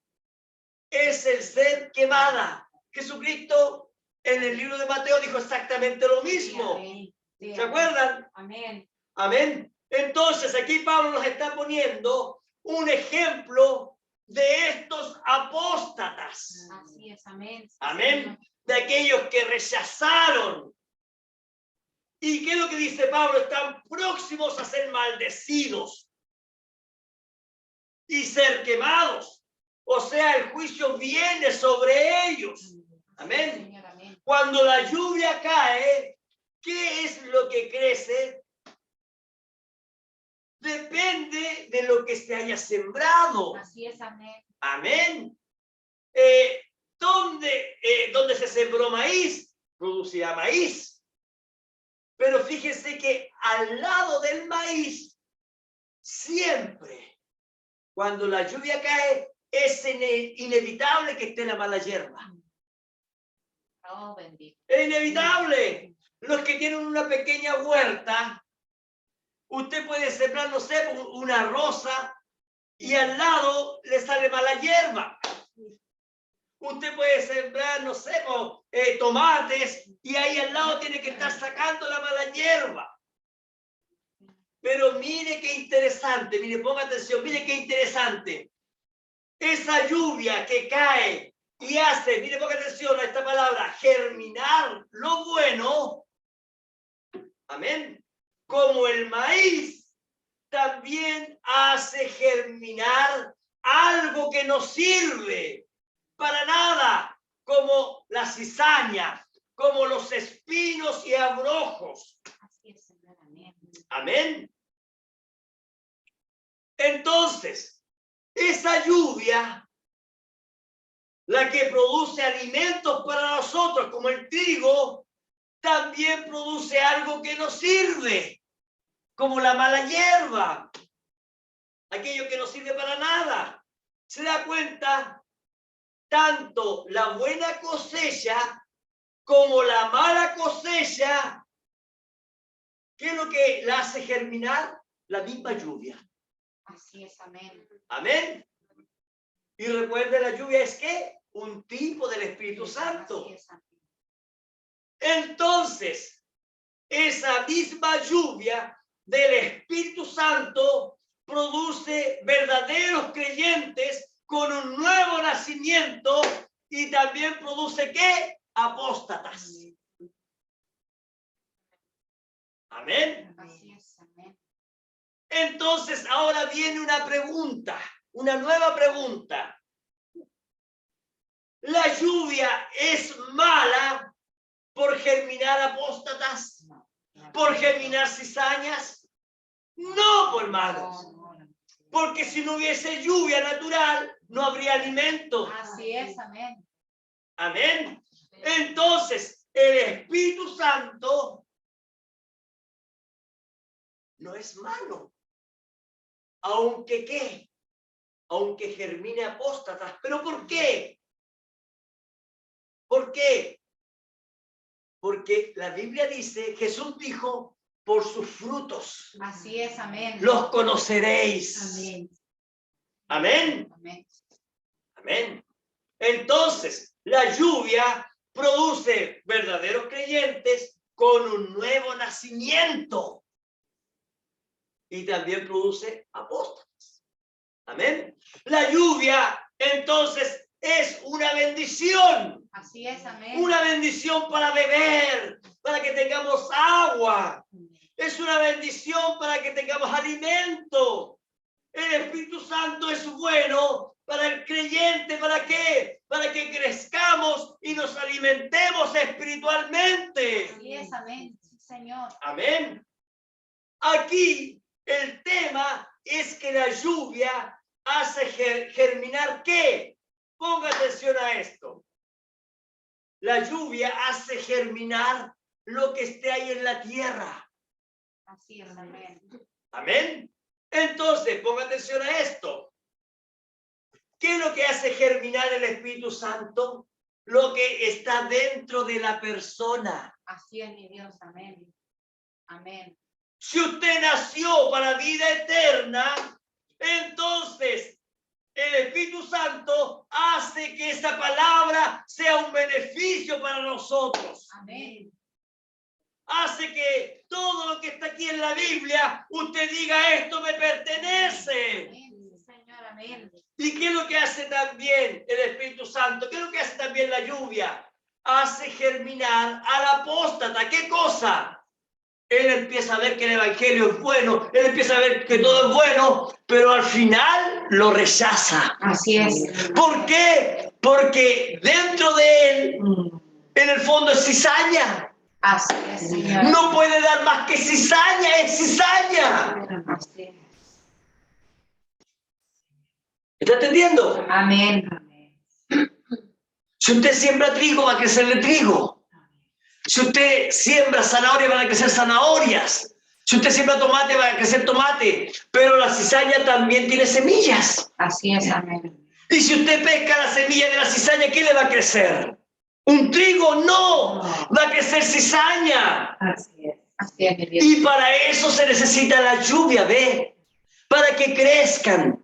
es el ser quemada. Jesucristo en el libro de Mateo dijo exactamente lo mismo. Sí, ¿Se acuerdan? Amén. Amén. Entonces aquí Pablo nos está poniendo un ejemplo de estos apóstatas. Así es, amén. Sí, Amén. Señor. De aquellos que rechazaron. ¿Y qué es lo que dice Pablo? Están próximos a ser maldecidos y ser quemados. O sea, el juicio viene sobre ellos. Amén. Sí, Señor, amén. Cuando la lluvia cae, ¿qué es lo que crece? Depende de lo que se haya sembrado. Así es, amén. Amén. Donde se sembró maíz, producirá maíz. Pero fíjense que al lado del maíz, siempre, cuando la lluvia cae, es inevitable que esté la mala hierba. Oh, bendito. Es inevitable. Los que tienen una pequeña huerta, usted puede sembrar, no sé, una rosa y al lado le sale mala hierba. Usted puede sembrar, no sé, tomates y ahí al lado tiene que estar sacando la mala hierba. Pero mire qué interesante, mire, ponga atención, mire qué interesante. Esa lluvia que cae y hace, mire, ponga atención a esta palabra, germinar lo bueno. Amén. Como el maíz también hace germinar algo que no sirve para nada, como la cizaña, como los espinos y abrojos. Así es, Señor, amén. Amén. Entonces, esa lluvia, la que produce alimentos para nosotros, como el trigo, también produce algo que nos sirve, como la mala hierba, aquello que no sirve para nada. ¿Se da cuenta? Tanto la buena cosecha como la mala cosecha, ¿qué es lo que la hace germinar? La misma lluvia. Así es, amén. Amén. Y recuerde, la lluvia es ¿qué? Un tipo del Espíritu Santo. Así es, amén. Entonces, esa misma lluvia del Espíritu Santo produce verdaderos creyentes con un nuevo nacimiento y también produce ¿qué? Apóstatas. Amén. Así es, amén. Entonces, ahora viene una pregunta, una nueva pregunta. ¿La lluvia es mala por germinar apóstatas? ¿Por germinar cizañas? No, por hermanos. Porque si no hubiese lluvia natural, no habría alimento. Así es, amén. Amén. Entonces, el Espíritu Santo no es malo. Aunque ¿qué? Aunque germine apóstatas. ¿Pero por qué? ¿Por qué? Porque la Biblia dice, Jesús dijo, por sus frutos Así es, amén. los conoceréis. Amén. Amén. Amén. Amén. Entonces, la lluvia produce verdaderos creyentes con un nuevo nacimiento. Y también produce apóstoles. Amén. La lluvia, entonces, es una bendición. Así es, amén. Una bendición para beber, para que tengamos agua. Es una bendición para que tengamos alimento. El Espíritu Santo es bueno para el creyente. ¿Para qué? Para que crezcamos y nos alimentemos espiritualmente. Así es, amén. Sí, Señor. Amén. Aquí el tema es que la lluvia hace germinar ¿qué? Ponga atención a esto. La lluvia hace germinar lo que esté ahí en la tierra. Así es, amén. Amén. Entonces, ponga atención a esto. ¿Qué es lo que hace germinar el Espíritu Santo? lo que está dentro de la persona. Así es, mi Dios. Amén. Amén. Si usted nació para vida eterna, entonces el Espíritu Santo hace que esa palabra sea un beneficio para nosotros. Amén. Hace que todo lo que está aquí en la Biblia, usted diga, esto me pertenece. Amén, Señor. Amén. ¿Y qué es lo que hace también el Espíritu Santo? ¿Qué es lo que hace también la lluvia? Hace germinar al apóstata. ¿Qué cosa? Él empieza a ver que el evangelio es bueno, él empieza a ver que todo es bueno, pero al final lo rechaza. Así es. ¿Por qué? Porque dentro de él, en el fondo, es cizaña. Así es, Señor. No puede dar más que cizaña, es cizaña. Así es. ¿Está entendiendo? Amén. Si usted siembra trigo, va a crecerle trigo. Si usted siembra zanahoria, van a crecer zanahorias. Si usted siembra tomate, va a crecer tomate. Pero la cizaña también tiene semillas. Así es. Amén. Y si usted pesca la semilla de la cizaña, ¿qué le va a crecer? ¿Un trigo? No. Va a crecer cizaña. Así es. Así es, mi Dios. Y para eso se necesita la lluvia, ¿ve? Para que crezcan.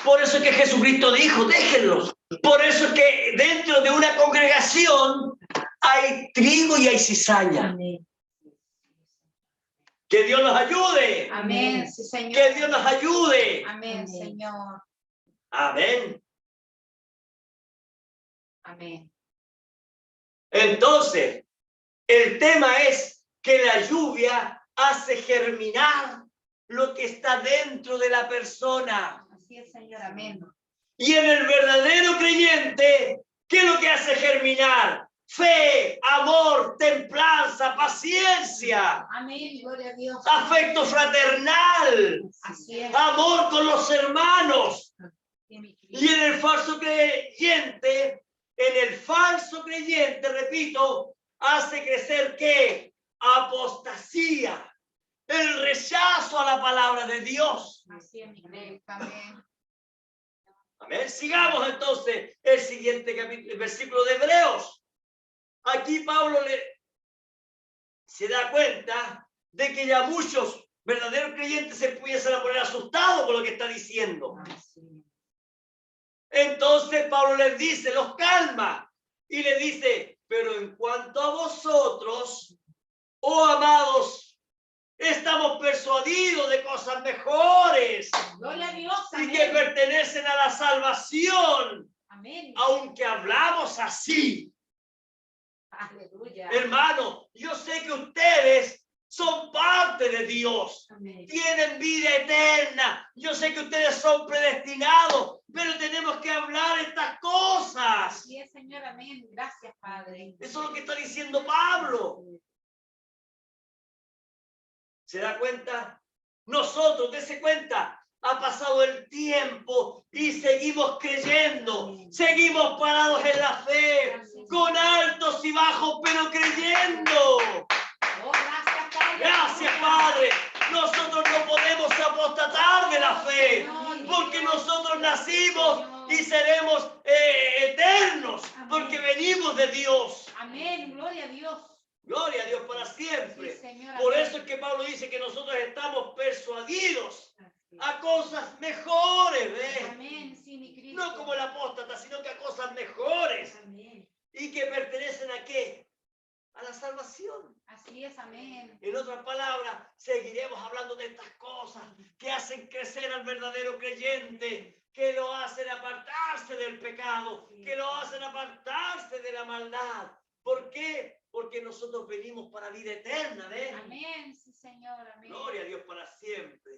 Por eso es que Jesucristo dijo, déjenlos. Por eso es que dentro de una congregación hay trigo y hay cizaña. Amén. Que Dios nos ayude. Amén. Sí, Señor. Que Dios nos ayude. Amén, Señor. Amén. Amén. Entonces, el tema es que la lluvia hace germinar lo que está dentro de la persona. Así es, Señor. Amén. Y en el verdadero creyente, ¿qué es lo que hace germinar? Fe, amor, templanza, paciencia, Amén. Gloria a Dios. afecto fraternal, Así es. amor con los hermanos. Sí, mi Cristo. Y en el falso creyente, repito, hace crecer ¿qué? Apostasía, el rechazo a la palabra de Dios. Así es, mi Cristo. Amén. Amén. Sigamos entonces el siguiente capítulo, el versículo de Hebreos. Aquí Pablo se da cuenta de que ya muchos verdaderos creyentes se empiezan a poner asustados por lo que está diciendo. Entonces Pablo les dice, los calma y les dice, pero en cuanto a vosotros, oh amados, estamos persuadidos de cosas mejores Gloria a Dios. y que Amén. pertenecen a la salvación, Amén. aunque hablamos así. Aleluya. Hermano, yo sé que ustedes son parte de Dios, Amén. tienen vida eterna, yo sé que ustedes son predestinados, pero tenemos que hablar estas cosas. Así es, Señor. Amén. Gracias, Padre. Eso es lo que está diciendo Pablo. ¿Se da cuenta? Nosotros, dése cuenta, ha pasado el tiempo y seguimos creyendo, seguimos parados en la fe, con altos y bajos, pero creyendo. Oh, gracias, Padre. Gracias, Padre. Nosotros no podemos apostatar de la fe, porque nosotros nacimos y seremos eternos, porque venimos de Dios. Amén. Gloria a Dios. Gloria a Dios para siempre. Sí, Señor. Por Amén. eso es que Pablo dice que nosotros estamos persuadidos a cosas mejores, ¿ves? Amén. Sí, mi Cristo. No como el apóstata, sino que a cosas mejores. Amén. ¿Y que pertenecen a qué? A la salvación. Así es. Amén. En otras palabras, seguiremos hablando de estas cosas que hacen crecer al verdadero creyente, que lo hacen apartarse del pecado, que lo hacen apartarse de la maldad. ¿Por qué? Porque nosotros venimos para vida eterna, ¿ves? Amén. Sí, Señor. Amén. Gloria a Dios para siempre.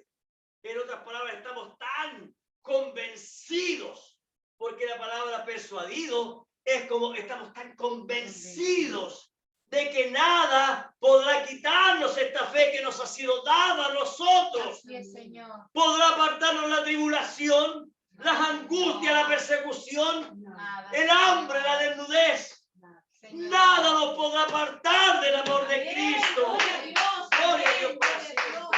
En otras palabras, estamos tan convencidos, porque la palabra persuadido es como estamos tan convencidos de que nada podrá quitarnos esta fe que nos ha sido dada a nosotros. Así es, Señor. Podrá apartarnos la tribulación, las angustias, la persecución, Nada. el hambre, la desnudez. Señor. Nada nos podrá apartar del amor de Amén. Cristo. Gloria a Dios. Gloria a Dios Amén. para Gloria a siempre. Dios.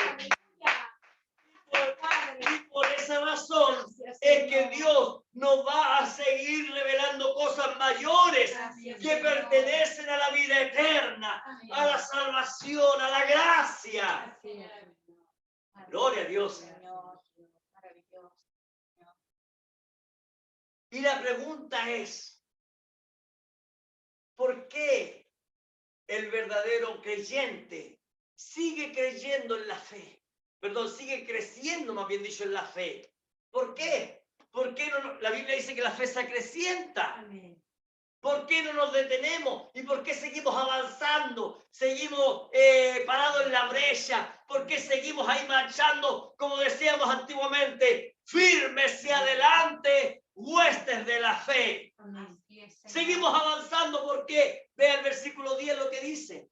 Aleluya. Y por esa razón Gracias, es que Señor. Dios nos va a seguir revelando cosas mayores Gracias, que Señor. pertenecen a la vida eterna, Amén. a la salvación, a la gracia. Así es, Señor. Gloria a Dios. Señor, maravilloso. Y la pregunta es, ¿por qué el verdadero creyente sigue creyendo en la fe? Perdón, sigue creciendo, más bien dicho, en la fe. ¿Por qué? ¿Por qué no? La Biblia dice que la fe se acrecienta. Amén. ¿Por qué no nos detenemos? ¿Y por qué seguimos avanzando? Seguimos parados en la brecha. ¿Por qué seguimos ahí marchando, como decíamos antiguamente? Firmes hacia adelante, huestes de la fe. Amén. Así es, Señor. Seguimos avanzando porque vea el versículo 10 lo que dice.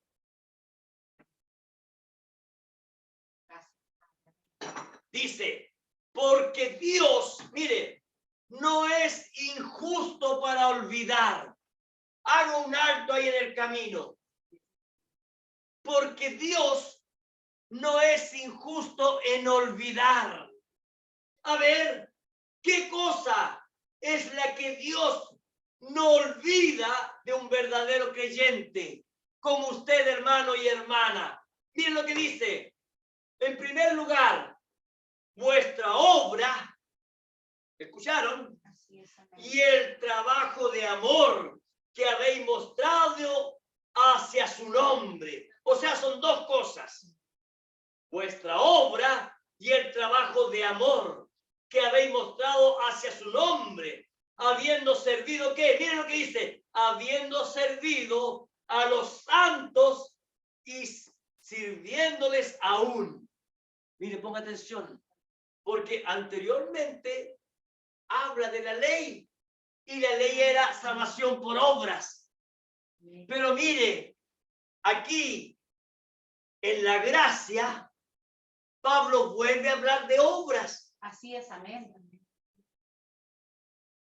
Dice, porque Dios, mire, no es injusto para olvidar. Hago un alto ahí en el camino. Porque Dios no es injusto en olvidar. A ver, ¿qué cosa es la que Dios no olvida de un verdadero creyente? Como usted, hermano y hermana. Miren lo que dice. En primer lugar, vuestra obra, ¿escucharon? Así es, amén. Y el trabajo de amor que habéis mostrado hacia su nombre. O sea, son dos cosas. Vuestra obra y el trabajo de amor que habéis mostrado hacia su nombre, habiendo servido, ¿qué? Miren lo que dice, habiendo servido a los santos y sirviéndoles aún. Mire, ponga atención, porque anteriormente habla de la ley, y la ley era salvación por obras. Pero mire, aquí, en la gracia, Pablo vuelve a hablar de obras. Así es, amén.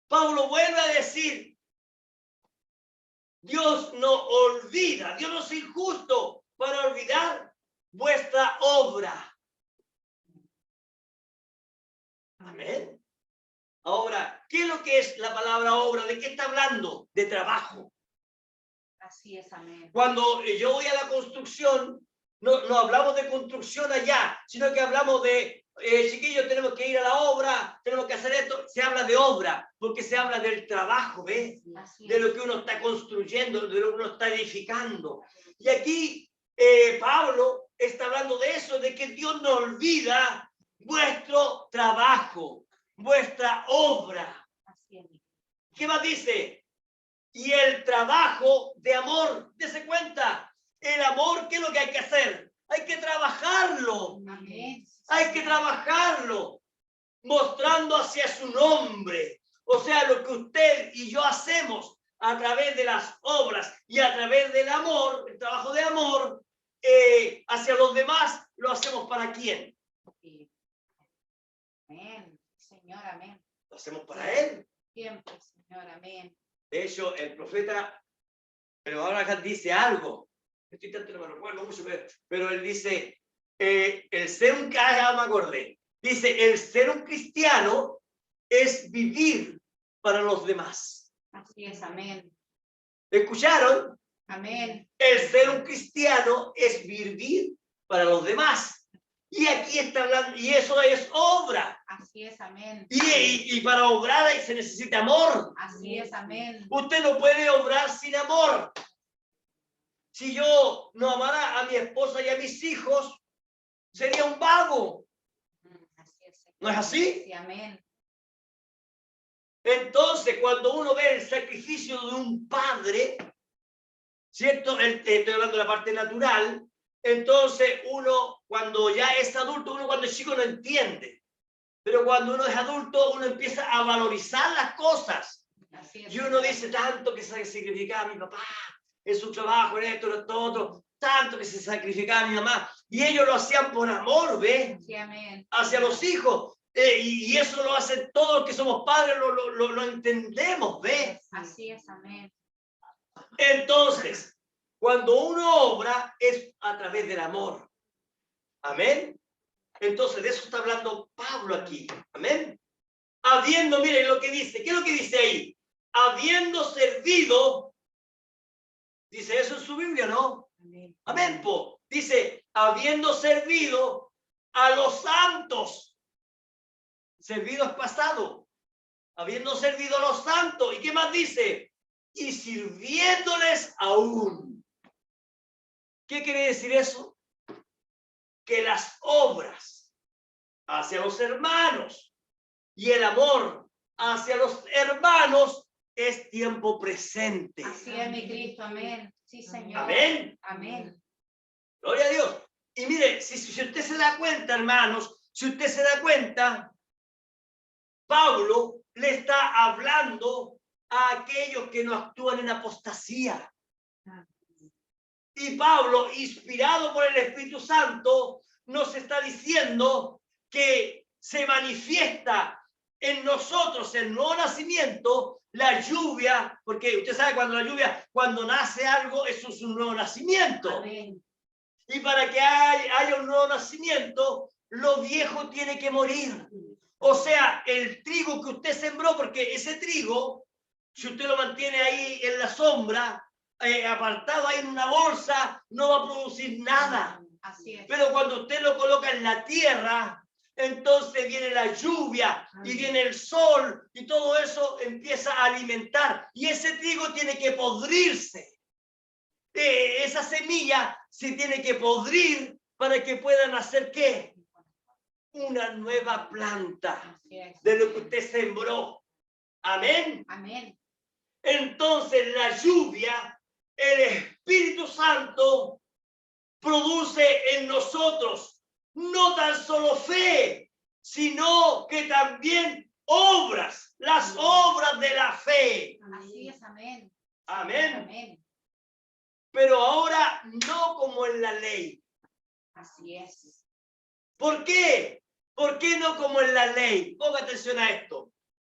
Pablo vuelve a decir, Dios no olvida, Dios no es injusto para olvidar vuestra obra. Amén. Ahora, ¿qué es lo que es la palabra obra? ¿De qué está hablando? De trabajo. Así es, amén. Cuando yo voy a la construcción, no hablamos de construcción allá, sino que hablamos de, chiquillos, tenemos que ir a la obra, tenemos que hacer esto. Se habla de obra, porque se habla del trabajo, ¿ves? Así De es. lo que uno está construyendo, de lo que uno está edificando. Y aquí Pablo está hablando de eso, de que Dios no olvida vuestro trabajo, vuestra obra. Así es. ¿Qué más dice? Y el trabajo de amor, dése cuenta, el amor, ¿qué es lo que hay que hacer? Hay que trabajarlo, Amén. hay que trabajarlo, mostrando hacia su nombre. O sea, lo que usted y yo hacemos a través de las obras y a través del amor, el trabajo de amor, hacia los demás, lo hacemos ¿para quién? Sí. Amén. Señor, amén. Lo hacemos para Él. Siempre, Señor, amén. De hecho, el profeta, pero ahora acá dice algo. Estoy tanto, no me recuerdo mucho, pero él dice, el ser un, ya me acordé. Dice, el ser un cristiano es vivir para los demás. Así es, amén. ¿Escucharon? Amén. El ser un cristiano es vivir para los demás. Y aquí está hablando, y eso es obra. Así es, amén. Y para obrar ahí se necesita amor. Así es, amén. Usted no puede obrar sin amor. Si yo no amara a mi esposa y a mis hijos, sería un vago. Así es, Señor. ¿No es así? Sí, amén. Entonces, cuando uno ve el sacrificio de un padre, ¿cierto? Estoy hablando de la parte natural. Entonces, uno, cuando ya es adulto, uno cuando es chico no entiende. Pero cuando uno es adulto, uno empieza a valorizar las cosas. Así es. Y uno dice tanto que se sacrificaba mi papá en su trabajo, en esto, en esto, otro, tanto que se sacrificaba mi mamá. Y ellos lo hacían por amor, ¿ves? Sí, amén. Hacia los hijos. Y eso lo hacen todos los que somos padres, lo entendemos, ¿ves? Así es, amén. Entonces, cuando uno obra es a través del amor. Amén. Entonces, de eso está hablando Pablo aquí. Amén. Habiendo, miren lo que dice. ¿Qué es lo que dice ahí? habiendo servido, dice eso en su Biblia, ¿no? Amén. Amén, po. Dice, habiendo servido a los santos. Servido es pasado. Habiendo servido a los santos. ¿Y qué más dice? Y sirviéndoles aún. ¿Qué quiere decir eso? Que las obras hacia los hermanos y el amor hacia los hermanos es tiempo presente. Así es, mi Cristo. Amén. Sí, Señor. Amén. Amén. Gloria a Dios. Y mire, si usted se da cuenta, hermanos, si usted se da cuenta, Pablo le está hablando a aquellos que no actúan en apostasía. Y Pablo, inspirado por el Espíritu Santo, nos está diciendo que se manifiesta en nosotros el nuevo nacimiento, la lluvia, porque usted sabe cuando la lluvia, cuando nace algo, eso es un nuevo nacimiento. Amén. Y para que haya un nuevo nacimiento, lo viejo tiene que morir. O sea, el trigo que usted sembró, porque ese trigo, si usted lo mantiene ahí en la sombra, apartado ahí en una bolsa, no va a producir nada. Así es. Pero cuando usted lo coloca en la tierra, entonces viene la lluvia y viene el sol y todo eso empieza a alimentar. Y ese trigo tiene que podrirse. Esa semilla se tiene que podrir para que puedan hacer ¿qué? Una nueva planta de lo que usted sembró. Amén. Amén. Entonces la lluvia, el Espíritu Santo produce en nosotros no tan solo fe, sino que también obras, las obras de la fe. Así es. Amén. Amén. Amén. Pero ahora no como en la ley. Así es. ¿Por qué? ¿Por qué no como en la ley? Ponga atención a esto.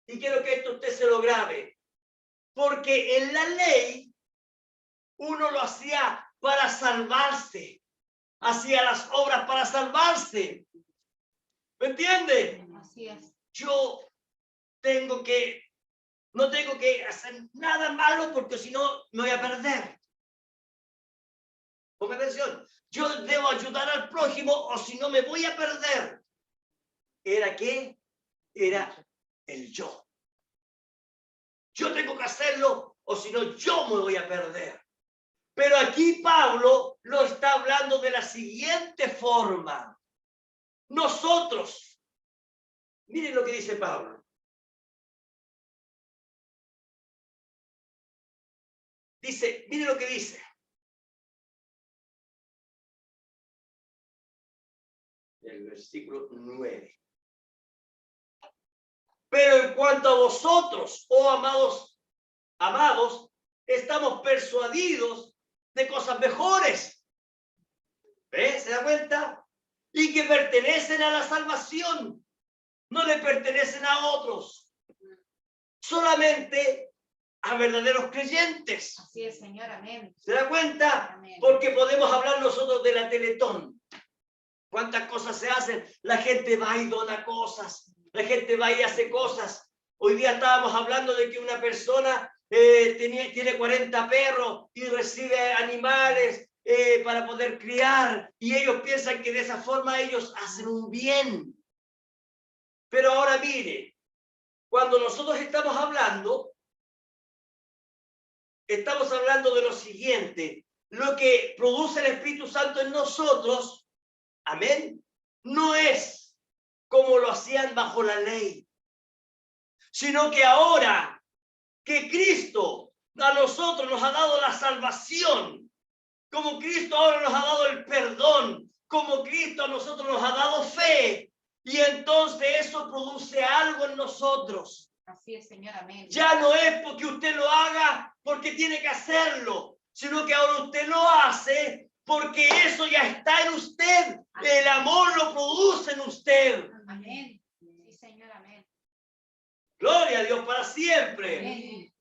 Y quiero que esto usted se lo grabe. Porque en la ley uno lo hacía para salvarse. Hacía las obras para salvarse. ¿Me entiende? Así es. Yo no tengo que hacer nada malo porque si no me voy a perder. Ponga atención. Yo debo ayudar al prójimo o si no me voy a perder. ¿Era qué? Era el yo. Yo tengo que hacerlo o si no yo me voy a perder. Pero aquí Pablo lo está hablando de la siguiente forma. Nosotros, miren lo que dice Pablo. Dice, miren lo que dice. El versículo 9. Pero en cuanto a vosotros, oh amados, estamos persuadidos de cosas mejores. ¿Ve? ¿Se da cuenta? Y que pertenecen a la salvación. No le pertenecen a otros. Solamente a verdaderos creyentes. Así es, Señor. Amén. ¿Se da cuenta? Amén. Porque podemos hablar nosotros de la Teletón. ¿Cuántas cosas se hacen? La gente va y dona cosas. La gente va y hace cosas. Hoy día estábamos hablando de que una persona tiene 40 perros y recibe animales para poder criar. Y ellos piensan que de esa forma ellos hacen un bien. Pero ahora mire, cuando nosotros estamos hablando de lo siguiente. Lo que produce el Espíritu Santo en nosotros, amén, no es como lo hacían bajo la ley, sino que ahora que Cristo a nosotros nos ha dado la salvación, como Cristo ahora nos ha dado el perdón, como Cristo a nosotros nos ha dado fe, y entonces eso produce algo en nosotros. Así es, Señor. Amén. Ya no es porque usted lo haga porque tiene que hacerlo, sino que ahora usted lo hace porque eso ya está en usted. El amor lo produce en usted. Amén. Sí, Señor. Amén. Gloria a Dios para siempre. Amén.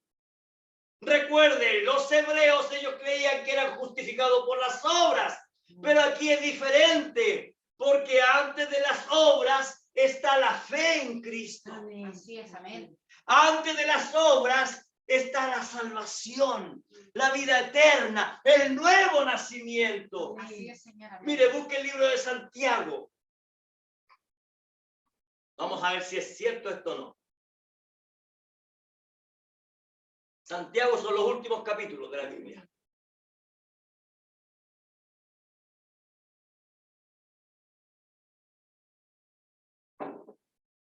Recuerde, los hebreos, ellos creían que eran justificados por las obras, pero aquí es diferente, porque antes de las obras está la fe en Cristo. Así es. Amén. Antes de las obras está la salvación, la vida eterna, el nuevo nacimiento. Así es, Señor. Amén. Mire, busque el libro de Santiago. Vamos a ver si es cierto esto o no. Santiago son los últimos capítulos de la Biblia.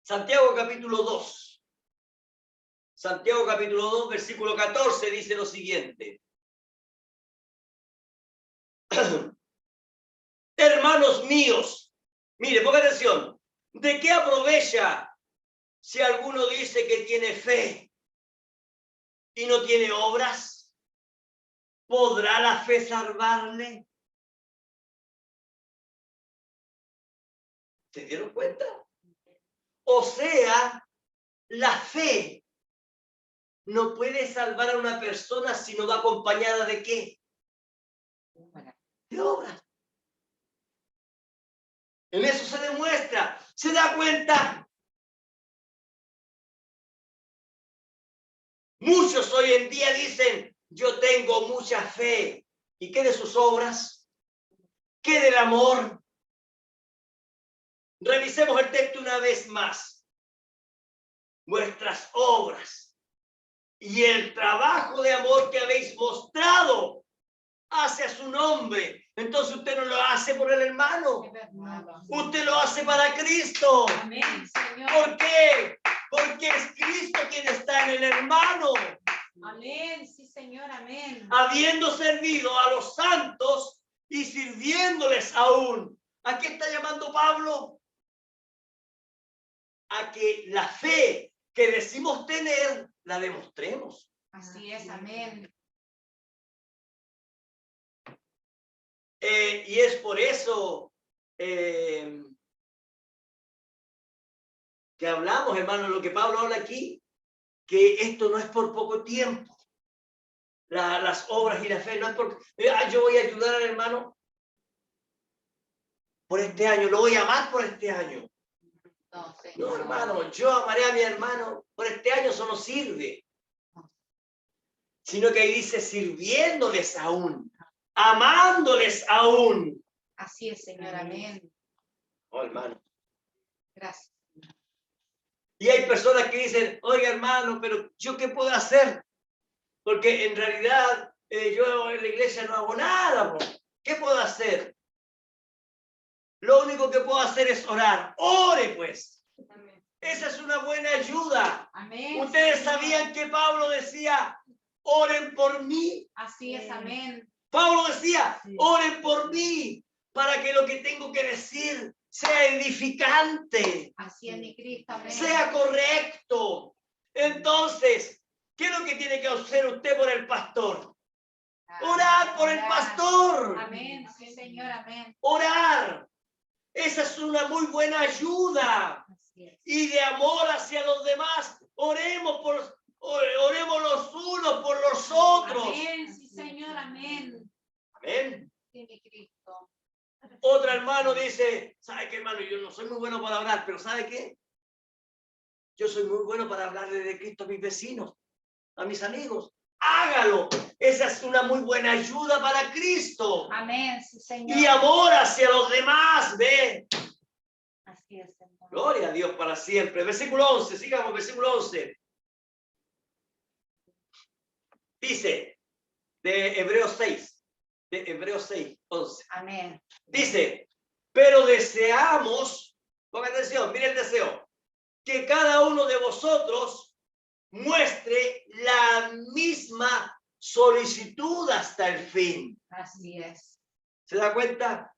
Santiago capítulo 2. Santiago capítulo 2, versículo 14 dice lo siguiente. Hermanos míos, mire, ponga atención. ¿De qué aprovecha si alguno dice que tiene fe y no tiene obras? ¿Podrá la fe salvarle? ¿Se dieron cuenta? O sea, la fe no puede salvar a una persona si no va acompañada de ¿qué? De obras. En eso se demuestra. ¿Se da cuenta? Muchos hoy en día dicen, yo tengo mucha fe. ¿Y qué de sus obras? ¿Qué del amor? Revisemos el texto una vez más. Vuestras obras y el trabajo de amor que habéis mostrado hacia su nombre. Entonces usted no lo hace por el hermano. Usted lo hace para Cristo. Amén, Señor. ¿Por qué? Porque es Cristo quien está en el hermano. Amén, sí, Señor. Amén. Habiendo servido a los santos y sirviéndoles aún. ¿A qué está llamando Pablo? A que la fe que decimos tener, la demostremos. Así es, amén. Y es por eso que hablamos, hermano, lo que Pablo habla aquí, que esto no es por poco tiempo. Las obras y la fe no es por... yo voy a ayudar al hermano por este año, lo voy a amar por este año. No, hermano, yo amaré a mi hermano por este año, eso no sirve. Sino que ahí dice sirviéndoles aún, amándoles aún. Así es, Señor. Amén. Oh, hermano. Gracias. Y hay personas que dicen, oiga, hermano, pero ¿yo qué puedo hacer? Porque en realidad yo en la iglesia no hago nada. Bro. ¿Qué puedo hacer? Lo único que puedo hacer es orar. Ore, pues. Amén. Esa es una buena ayuda. Amén. Ustedes Señor. sabían que Pablo decía, oren por mí. Así es, amén. Pablo decía, oren por mí para que lo que tengo que decir sea edificante, Así es mi Cristo, amén. sea correcto. Entonces, ¿qué es lo que tiene que hacer usted por el pastor? Orar por el pastor. Amén, sí, Señor, amén. Orar. Esa es una muy buena ayuda. Así es. Y de amor hacia los demás, oremos los unos por los otros. Amén, sí, Señor, amén. Amén. Sí, mi Cristo. Otro hermano dice, ¿sabe qué, hermano? Yo no soy muy bueno para hablar, pero ¿sabe qué? Yo soy muy bueno para hablarle de Cristo a mis vecinos, a mis amigos. Hágalo. Esa es una muy buena ayuda para Cristo. Amén, sí, Señor. Y amor hacia los demás, ¿ve? Así es, Señor. Gloria a Dios para siempre. Versículo 11, sigamos, versículo 11. Dice, de Hebreos 6, 11. Amén. Dice, pero deseamos, ponga atención, mire el deseo, que cada uno de vosotros muestre la misma solicitud hasta el fin. Así es. ¿Se da cuenta?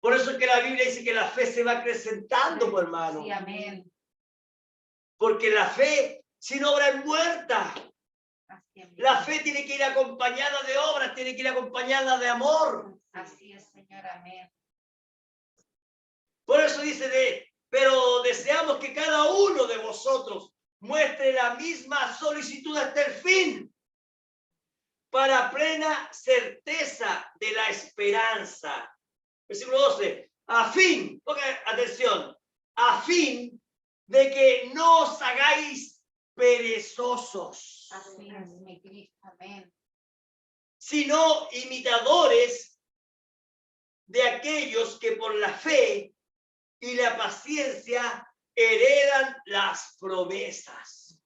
Por eso es que la Biblia dice que la fe se va acrecentando, pues, hermano. Sí, amén. Porque la fe sin obra es muerta. Así es, La fe tiene que ir acompañada de obras, tiene que ir acompañada de amor. Así es, Señor, amén. Por eso dice pero deseamos que cada uno de vosotros muestre la misma solicitud hasta el fin, para plena certeza de la esperanza. Versículo 12, a fin, ponga atención, a fin de que no os hagáis perezosos, Así es, mi Cristo. Amén. sino imitadores de aquellos que por la fe y la paciencia heredan las promesas.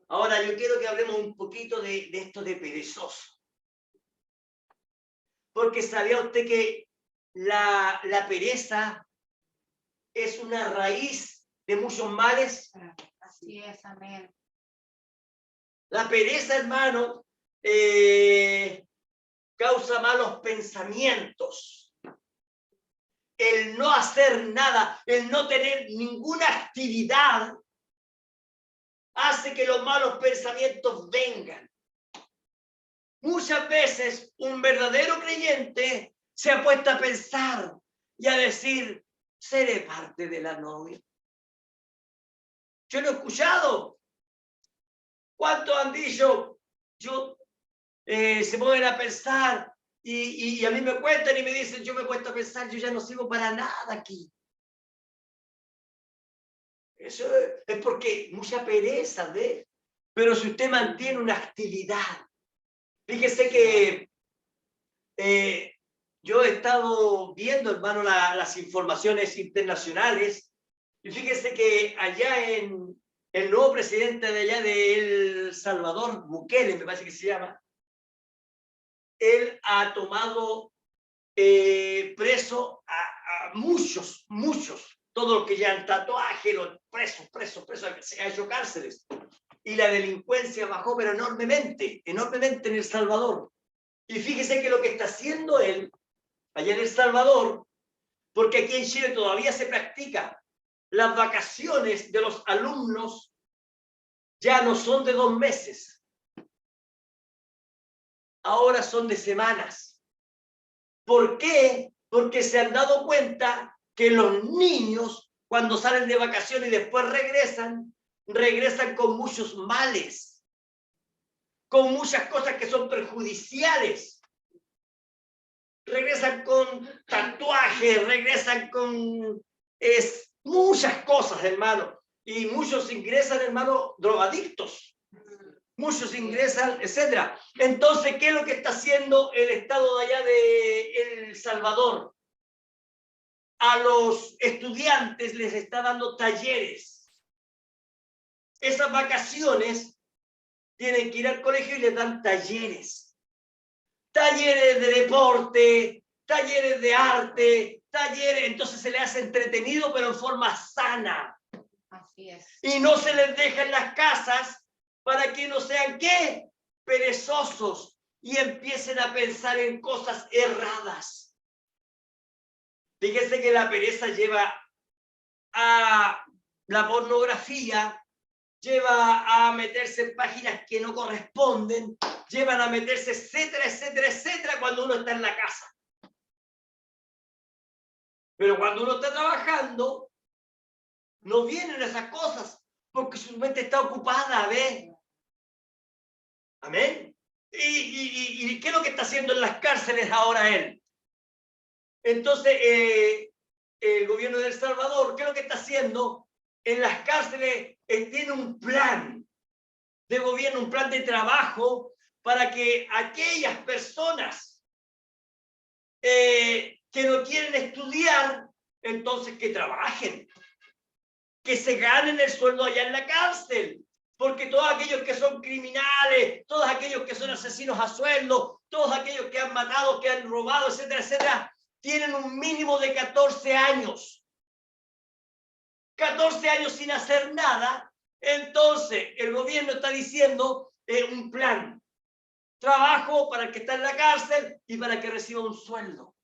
Ahora yo quiero que hablemos un poquito de esto de perezoso. Porque sabía usted que la pereza es una raíz de muchos males. Así es, amén. La pereza, hermano, causa malos pensamientos. El no hacer nada, el no tener ninguna actividad, hace que los malos pensamientos vengan. Muchas veces un verdadero creyente se ha puesto a pensar y a decir, seré parte de la novia. Yo lo he escuchado. ¿Cuántos han dicho? Se ponen a pensar y a mí me cuentan y me dicen, yo me he puesto a pensar, yo ya no sirvo para nada aquí. Eso es porque mucha pereza, ¿ves? Pero si usted mantiene una actividad, fíjese que yo he estado viendo, hermano, las informaciones internacionales y fíjese que allá en el nuevo presidente de allá de El Salvador, Bukele, me parece que se llama, él ha tomado preso a muchos, todos los que ya han tatuaje, los presos, se ha hecho cárceles. Y la delincuencia bajó, pero enormemente en El Salvador. Y fíjese que lo que está haciendo él, allá en El Salvador, porque aquí en Chile todavía se practica, las vacaciones de los alumnos ya no son de 2 meses. Ahora son de semanas. ¿Por qué? Porque se han dado cuenta que los niños, cuando salen de vacaciones y después regresan con muchos males, con muchas cosas que son perjudiciales. Regresan con tatuajes, regresan con muchas cosas, hermano. Y muchos ingresan, hermano, drogadictos. Muchos ingresan, etcétera. Entonces, ¿qué es lo que está haciendo el Estado de allá de El Salvador? A los estudiantes les está dando talleres. Esas vacaciones tienen que ir al colegio y les dan talleres. Talleres de deporte, talleres de arte, talleres. Entonces se les hace entretenido, pero en forma sana. Así es. Y no se les deja en las casas para que no sean, ¿qué? Perezosos y empiecen a pensar en cosas erradas. Fíjense que la pereza lleva a la pornografía, lleva a meterse en páginas que no corresponden, llevan a meterse, etcétera, cuando uno está en la casa. Pero cuando uno está trabajando, no vienen esas cosas, porque su mente está ocupada, ¿ves? Amén. ¿Y qué es lo que está haciendo en las cárceles ahora él? Entonces, el gobierno de El Salvador, ¿qué es lo que está haciendo? En las cárceles tiene un plan de gobierno, un plan de trabajo para que aquellas personas que no quieren estudiar, entonces que trabajen, que se ganen el sueldo allá en la cárcel. Porque todos aquellos que son criminales, todos aquellos que son asesinos a sueldo, todos aquellos que han matado, que han robado, etcétera, tienen un mínimo de 14 años. 14 años sin hacer nada. Entonces, el gobierno está diciendo un plan. Trabajo para el que está en la cárcel y para que reciba un sueldo.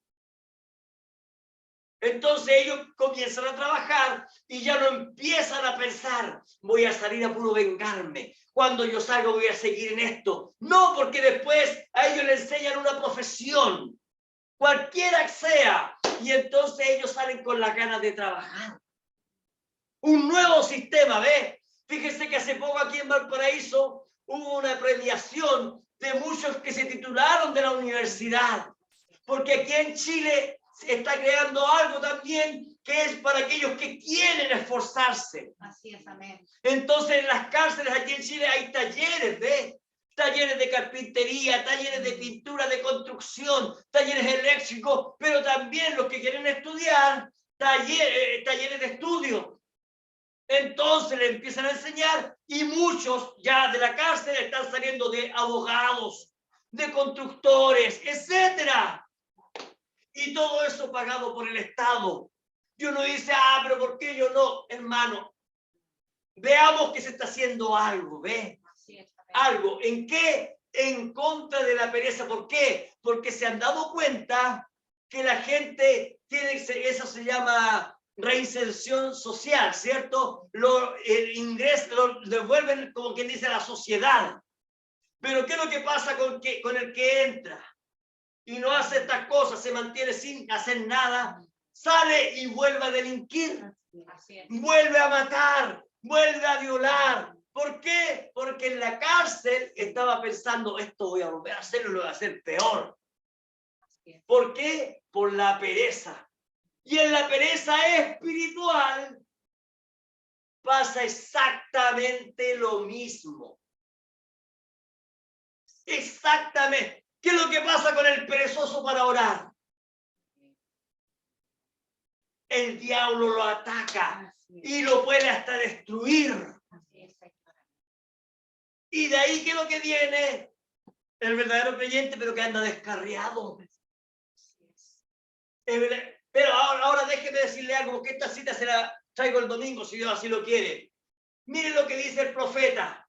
Entonces ellos comienzan a trabajar y ya no empiezan a pensar, voy a salir a puro vengarme. Cuando yo salga voy a seguir en esto. No, porque después a ellos les enseñan una profesión, cualquiera que sea, y entonces ellos salen con las ganas de trabajar. Un nuevo sistema, ¿ves? Fíjense que hace poco aquí en Valparaíso hubo una premiación de muchos que se titularon de la universidad, porque aquí en Chile está creando algo también que es para aquellos que quieren esforzarse. Así es, amén. Entonces, en las cárceles aquí en Chile hay talleres, ¿ves? Talleres de carpintería, talleres de pintura, de construcción, talleres eléctricos, pero también los que quieren estudiar, talleres de estudio. Entonces le empiezan a enseñar y muchos ya de la cárcel están saliendo de abogados, de constructores, etcétera. Y todo eso pagado por el Estado. Y uno dice, pero ¿por qué yo no? Hermano, veamos que se está haciendo algo, ¿ves? Algo. ¿En qué? En contra de la pereza. ¿Por qué? Porque se han dado cuenta que la gente tiene, eso se llama reinserción social, ¿cierto? El ingreso lo devuelven, como quien dice, a la sociedad. Pero ¿qué es lo que pasa con el que entra y no hace estas cosas, se mantiene sin hacer nada, sale y vuelve a delinquir, vuelve a matar, vuelve a violar? ¿Por qué? Porque en la cárcel estaba pensando, esto voy a volver a hacerlo, lo voy a hacer peor. ¿Por qué? Por la pereza. Y en la pereza espiritual pasa exactamente lo mismo. Exactamente. ¿Qué es lo que pasa con el perezoso para orar? El diablo lo ataca y lo puede hasta destruir. Y de ahí, ¿qué es lo que viene? El verdadero creyente, pero que anda descarriado. Pero ahora déjeme decirle algo, porque esta cita se la traigo el domingo, si Dios así lo quiere. Miren lo que dice el profeta.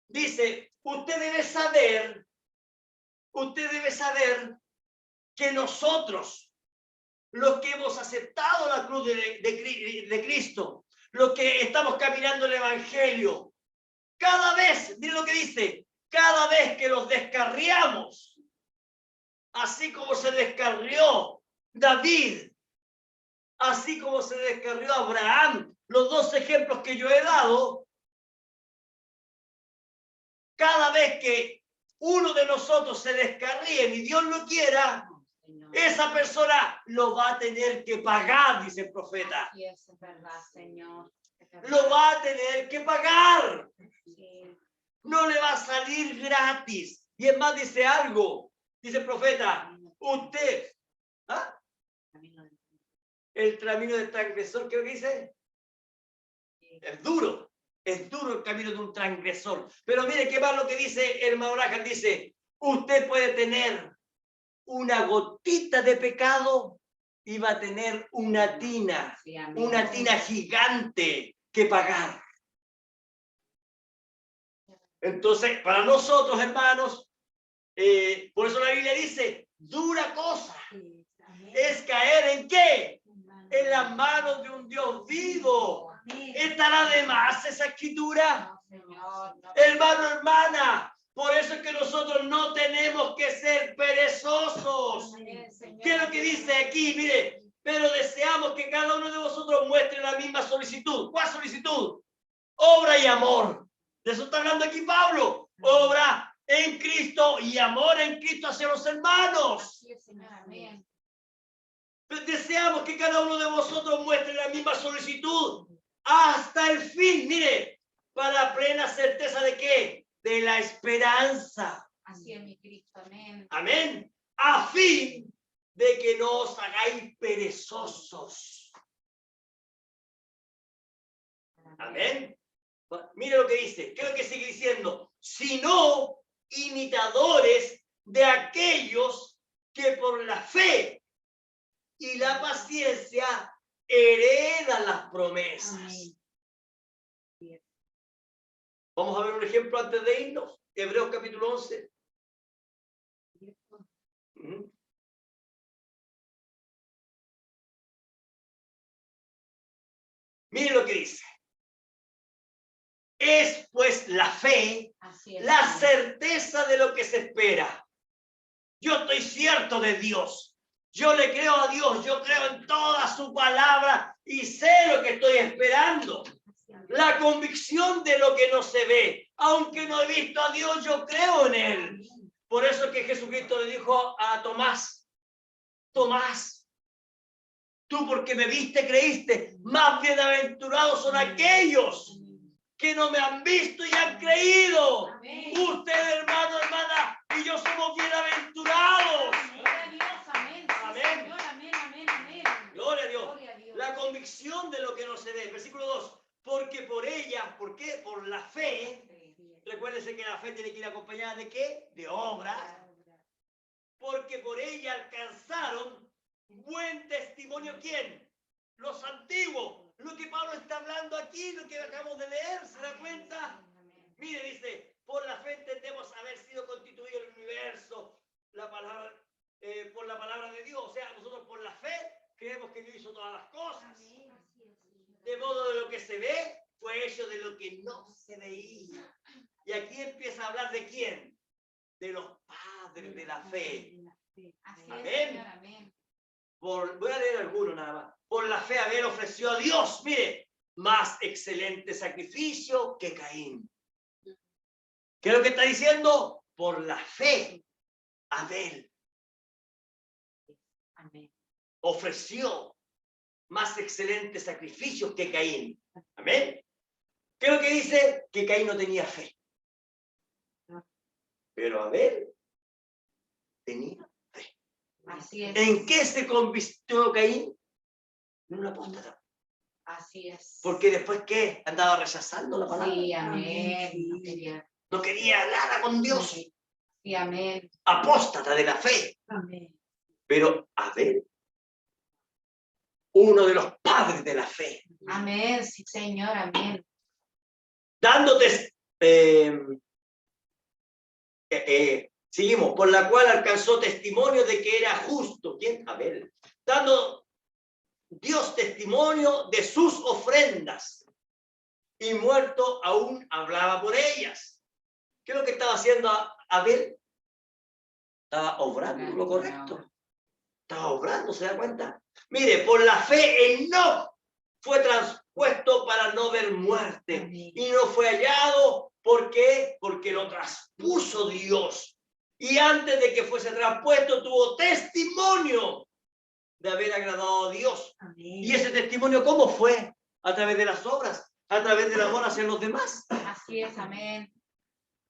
Dice, usted debe saber que nosotros, los que hemos aceptado la cruz de Cristo, los que estamos caminando el Evangelio, cada vez, miren lo que dice, cada vez que los descarriamos, así como se descarrió David, así como se descarrió Abraham, los dos ejemplos que yo he dado, cada vez que uno de nosotros se descarríe y Dios lo quiera, esa persona lo va a tener que pagar, dice el profeta. Así es verdad, Señor. Lo va a tener que pagar. No le va a salir gratis. Y es más, dice algo. Dice el profeta, usted, el camino del transgresor, ¿qué dice? Es duro el camino de un transgresor. Pero mire qué más lo que dice el hermano Rájal. Dice, usted puede tener una gotita de pecado y va a tener una tina gigante que pagar. Entonces, para nosotros, hermanos, por eso la Biblia dice, dura cosa es caer ¿en qué? En las manos de un Dios vivo. ¿Estará de más esa escritura? Hermano, hermana, por eso es que nosotros no tenemos que ser perezosos. ¿Qué es lo que dice aquí? Mire, pero deseamos que cada uno de vosotros muestre la misma solicitud. ¿Cuál solicitud? Obra y amor. De eso está hablando aquí Pablo. Obra en Cristo y amor en Cristo hacia los hermanos. Deseamos que cada uno de vosotros muestre la misma solicitud hasta el fin, mire, para plena certeza de ¿qué? De la esperanza. Así es mi Cristo, amén. Amén. A fin de que no os hagáis perezosos. Amén. Mire lo que dice. ¿Qué es lo que sigue diciendo? Sino imitadores de aquellos que por la fe y la paciencia heredan las promesas. Amén. Vamos a ver un ejemplo antes de irnos. Hebreos capítulo 11. Miren lo que dice. Es pues la fe, la certeza de lo que se espera. Yo estoy cierto de Dios. Yo le creo a Dios. Yo creo en toda su palabra y sé lo que estoy esperando. La convicción de lo que no se ve. Aunque no he visto a Dios, yo creo en Él. Por eso es que Jesucristo le dijo a Tomás, Tomás, Tú porque me viste, creíste. Más bienaventurados son aquellos que no me han visto y han creído. Amén. Usted, hermano, hermana, y yo somos bienaventurados. Gloria a Dios, amén. Sí, Amén. Señor, amén, amén, amén. Gloria a Dios. Gloria a Dios. La convicción de lo que no se ve. Versículo 2. Porque por ella, ¿por qué? Por la fe. Recuérdense que la fe tiene que ir acompañada de ¿qué? De obras. Porque por ella alcanzaron buen testimonio. ¿Quién? Los antiguos. Lo que Pablo está hablando aquí, lo que acabamos de leer, ¿se da cuenta? Mire, dice, por la fe entendemos haber sido constituido el universo, la palabra, por la palabra de Dios. O sea, nosotros por la fe creemos que Dios hizo todas las cosas. De modo de lo que se ve fue hecho de lo que no se veía. Y aquí empieza a hablar de quién? De los padres de la fe. Así Amén. es, Señor, amén. Voy a leer alguno nada más. Por la fe Abel ofreció a Dios, mire, más excelente sacrificio que Caín. ¿Qué es lo que está diciendo? Por la fe Abel Amén. ofreció más excelente sacrificio que Caín. Amén. ¿Qué es lo que dice? Que Caín no tenía fe. Pero Abel tenía. Así es. ¿En qué se convirtió Caín? En un apóstata. Así es. Porque después, ¿qué? Andaba rechazando la palabra. Sí, amén. No quería. No quería nada con Dios. Sí, amén. Apóstata de la fe. Amén. Pero Abel, uno de los padres de la fe, Amén, sí, Señor, amén. dándote, seguimos, por la cual alcanzó testimonio de que era justo. ¿Quién? Abel. Dando Dios testimonio de sus ofrendas. Y muerto aún hablaba por ellas. ¿Qué es lo que estaba haciendo Abel? Estaba obrando lo correcto. Estaba obrando, ¿se da cuenta? Mire, por la fe Enoc fue traspuesto para no ver muerte. Amén. Y no fue hallado. ¿Por qué? Porque lo traspuso Dios. Y antes de que fuese traspuesto, tuvo testimonio de haber agradado a Dios. Amén. ¿Y ese testimonio cómo fue? A través de las obras, a través del amor hacia los demás. Así es, amén.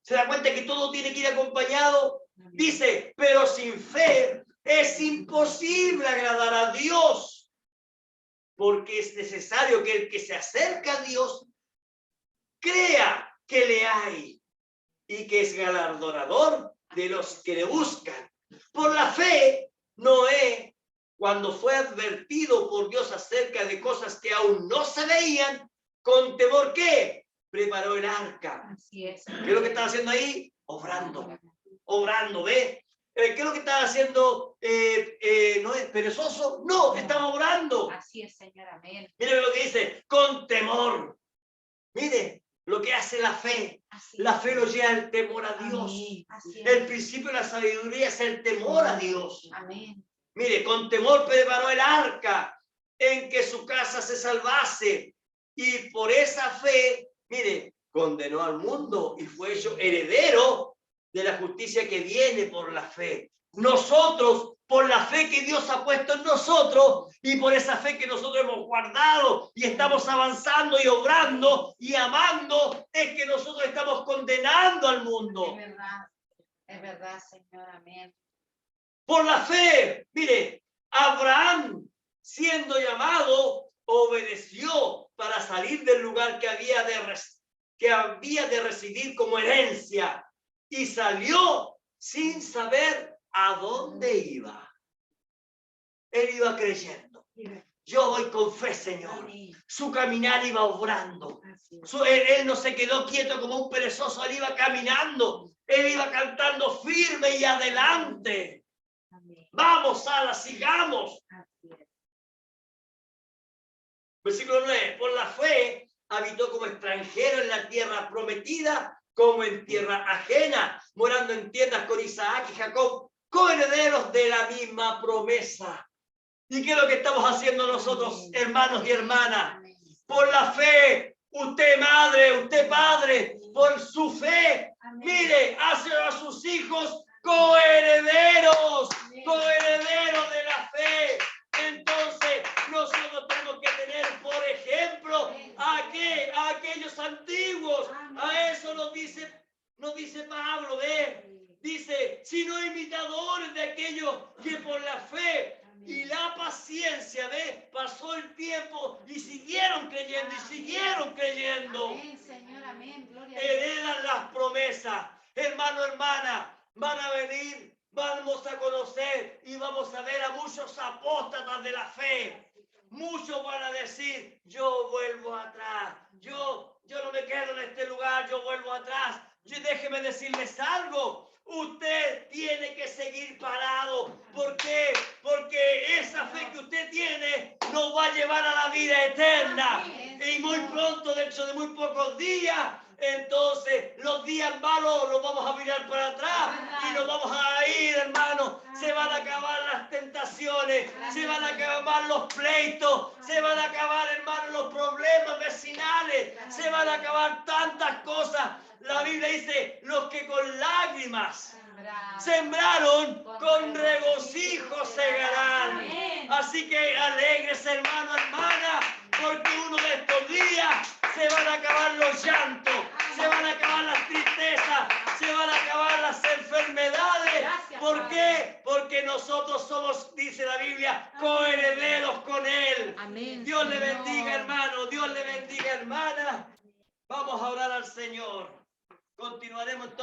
¿Se da cuenta que todo tiene que ir acompañado? Amén. Dice, pero sin fe es imposible agradar a Dios, porque es necesario que el que se acerca a Dios crea que le hay y que es galardonador de los que le buscan. Por la fe, Noé, cuando fue advertido por Dios acerca de cosas que aún no se veían, con temor, ¿qué? Preparó el arca. Así es. ¿Qué es lo que estaba haciendo ahí? Obrando, ¿ve? ¿Qué es lo que estaba haciendo? ¿No es perezoso? No, estaba obrando. Así es, Señor, amén. Mire lo que dice, con temor. Mire lo que hace la fe. Así La es. fe lo lleva al temor a Dios. Amén. Así es. El principio de la sabiduría es el temor a Dios. Amén. Mire, con temor preparó el arca en que su casa se salvase. Y por esa fe, mire, condenó al mundo y fue hecho heredero de la justicia que viene por la fe. Nosotros, por la fe que Dios ha puesto en nosotros y por esa fe que nosotros hemos guardado y estamos avanzando y obrando y amando, es que nosotros estamos condenando al mundo. Es verdad, Señor, amén. Por la fe, mire, Abraham, siendo llamado, obedeció para salir del lugar que había de residir como herencia y salió sin saber a dónde iba. Él iba creyendo. Yo voy con fe, Señor. Su caminar iba obrando. Él no se quedó quieto como un perezoso, él iba caminando. Él iba cantando firme y adelante. Vamos, alas, sigamos. Versículo 9. Por la fe habitó como extranjero en la tierra prometida, como en tierra ajena, morando en tiendas con Isaac y Jacob, coherederos de la misma promesa. ¿Y qué es lo que estamos haciendo nosotros, hermanos y hermanas? Por la fe, usted madre, usted padre, por su fe, mire, hace a sus hijos coherederos de la fe. Entonces, no Pablo, dice, sino imitadores de aquellos que por la fe y la paciencia, pasó el tiempo y siguieron creyendo y siguieron creyendo. Amén, Señor, amén. Gloria a Dios. Heredan las promesas. Hermano, hermana, van a venir, vamos a conocer y vamos a ver a muchos apóstatas de la fe. Muchos van a decir, yo vuelvo atrás, yo no me quedo en este lugar, yo vuelvo atrás. Déjeme decirles algo, usted tiene que seguir parado. ¿Por qué? Porque esa fe que usted tiene nos va a llevar a la vida eterna. Y muy pronto, dentro de muy pocos días, entonces los días malos los vamos a mirar para atrás y nos vamos a ir, hermano. Se van a acabar las tentaciones, se van a acabar los pleitos, se van a acabar, hermano, los problemas vecinales, se van a acabar tantas cosas. La Biblia dice, los que con lágrimas sembraron, con regocijo segarán. Así que alégrese, hermano, hermana, porque uno de estos días se van a acabar los llantos, se van a acabar las tristezas, se van a acabar las enfermedades. ¿Por qué? Porque nosotros somos, dice la Biblia, coherederos con Él. Amén, Dios le Señor. bendiga, hermano, Dios le bendiga, hermana. Vamos a orar al Señor. Continuaremos entonces.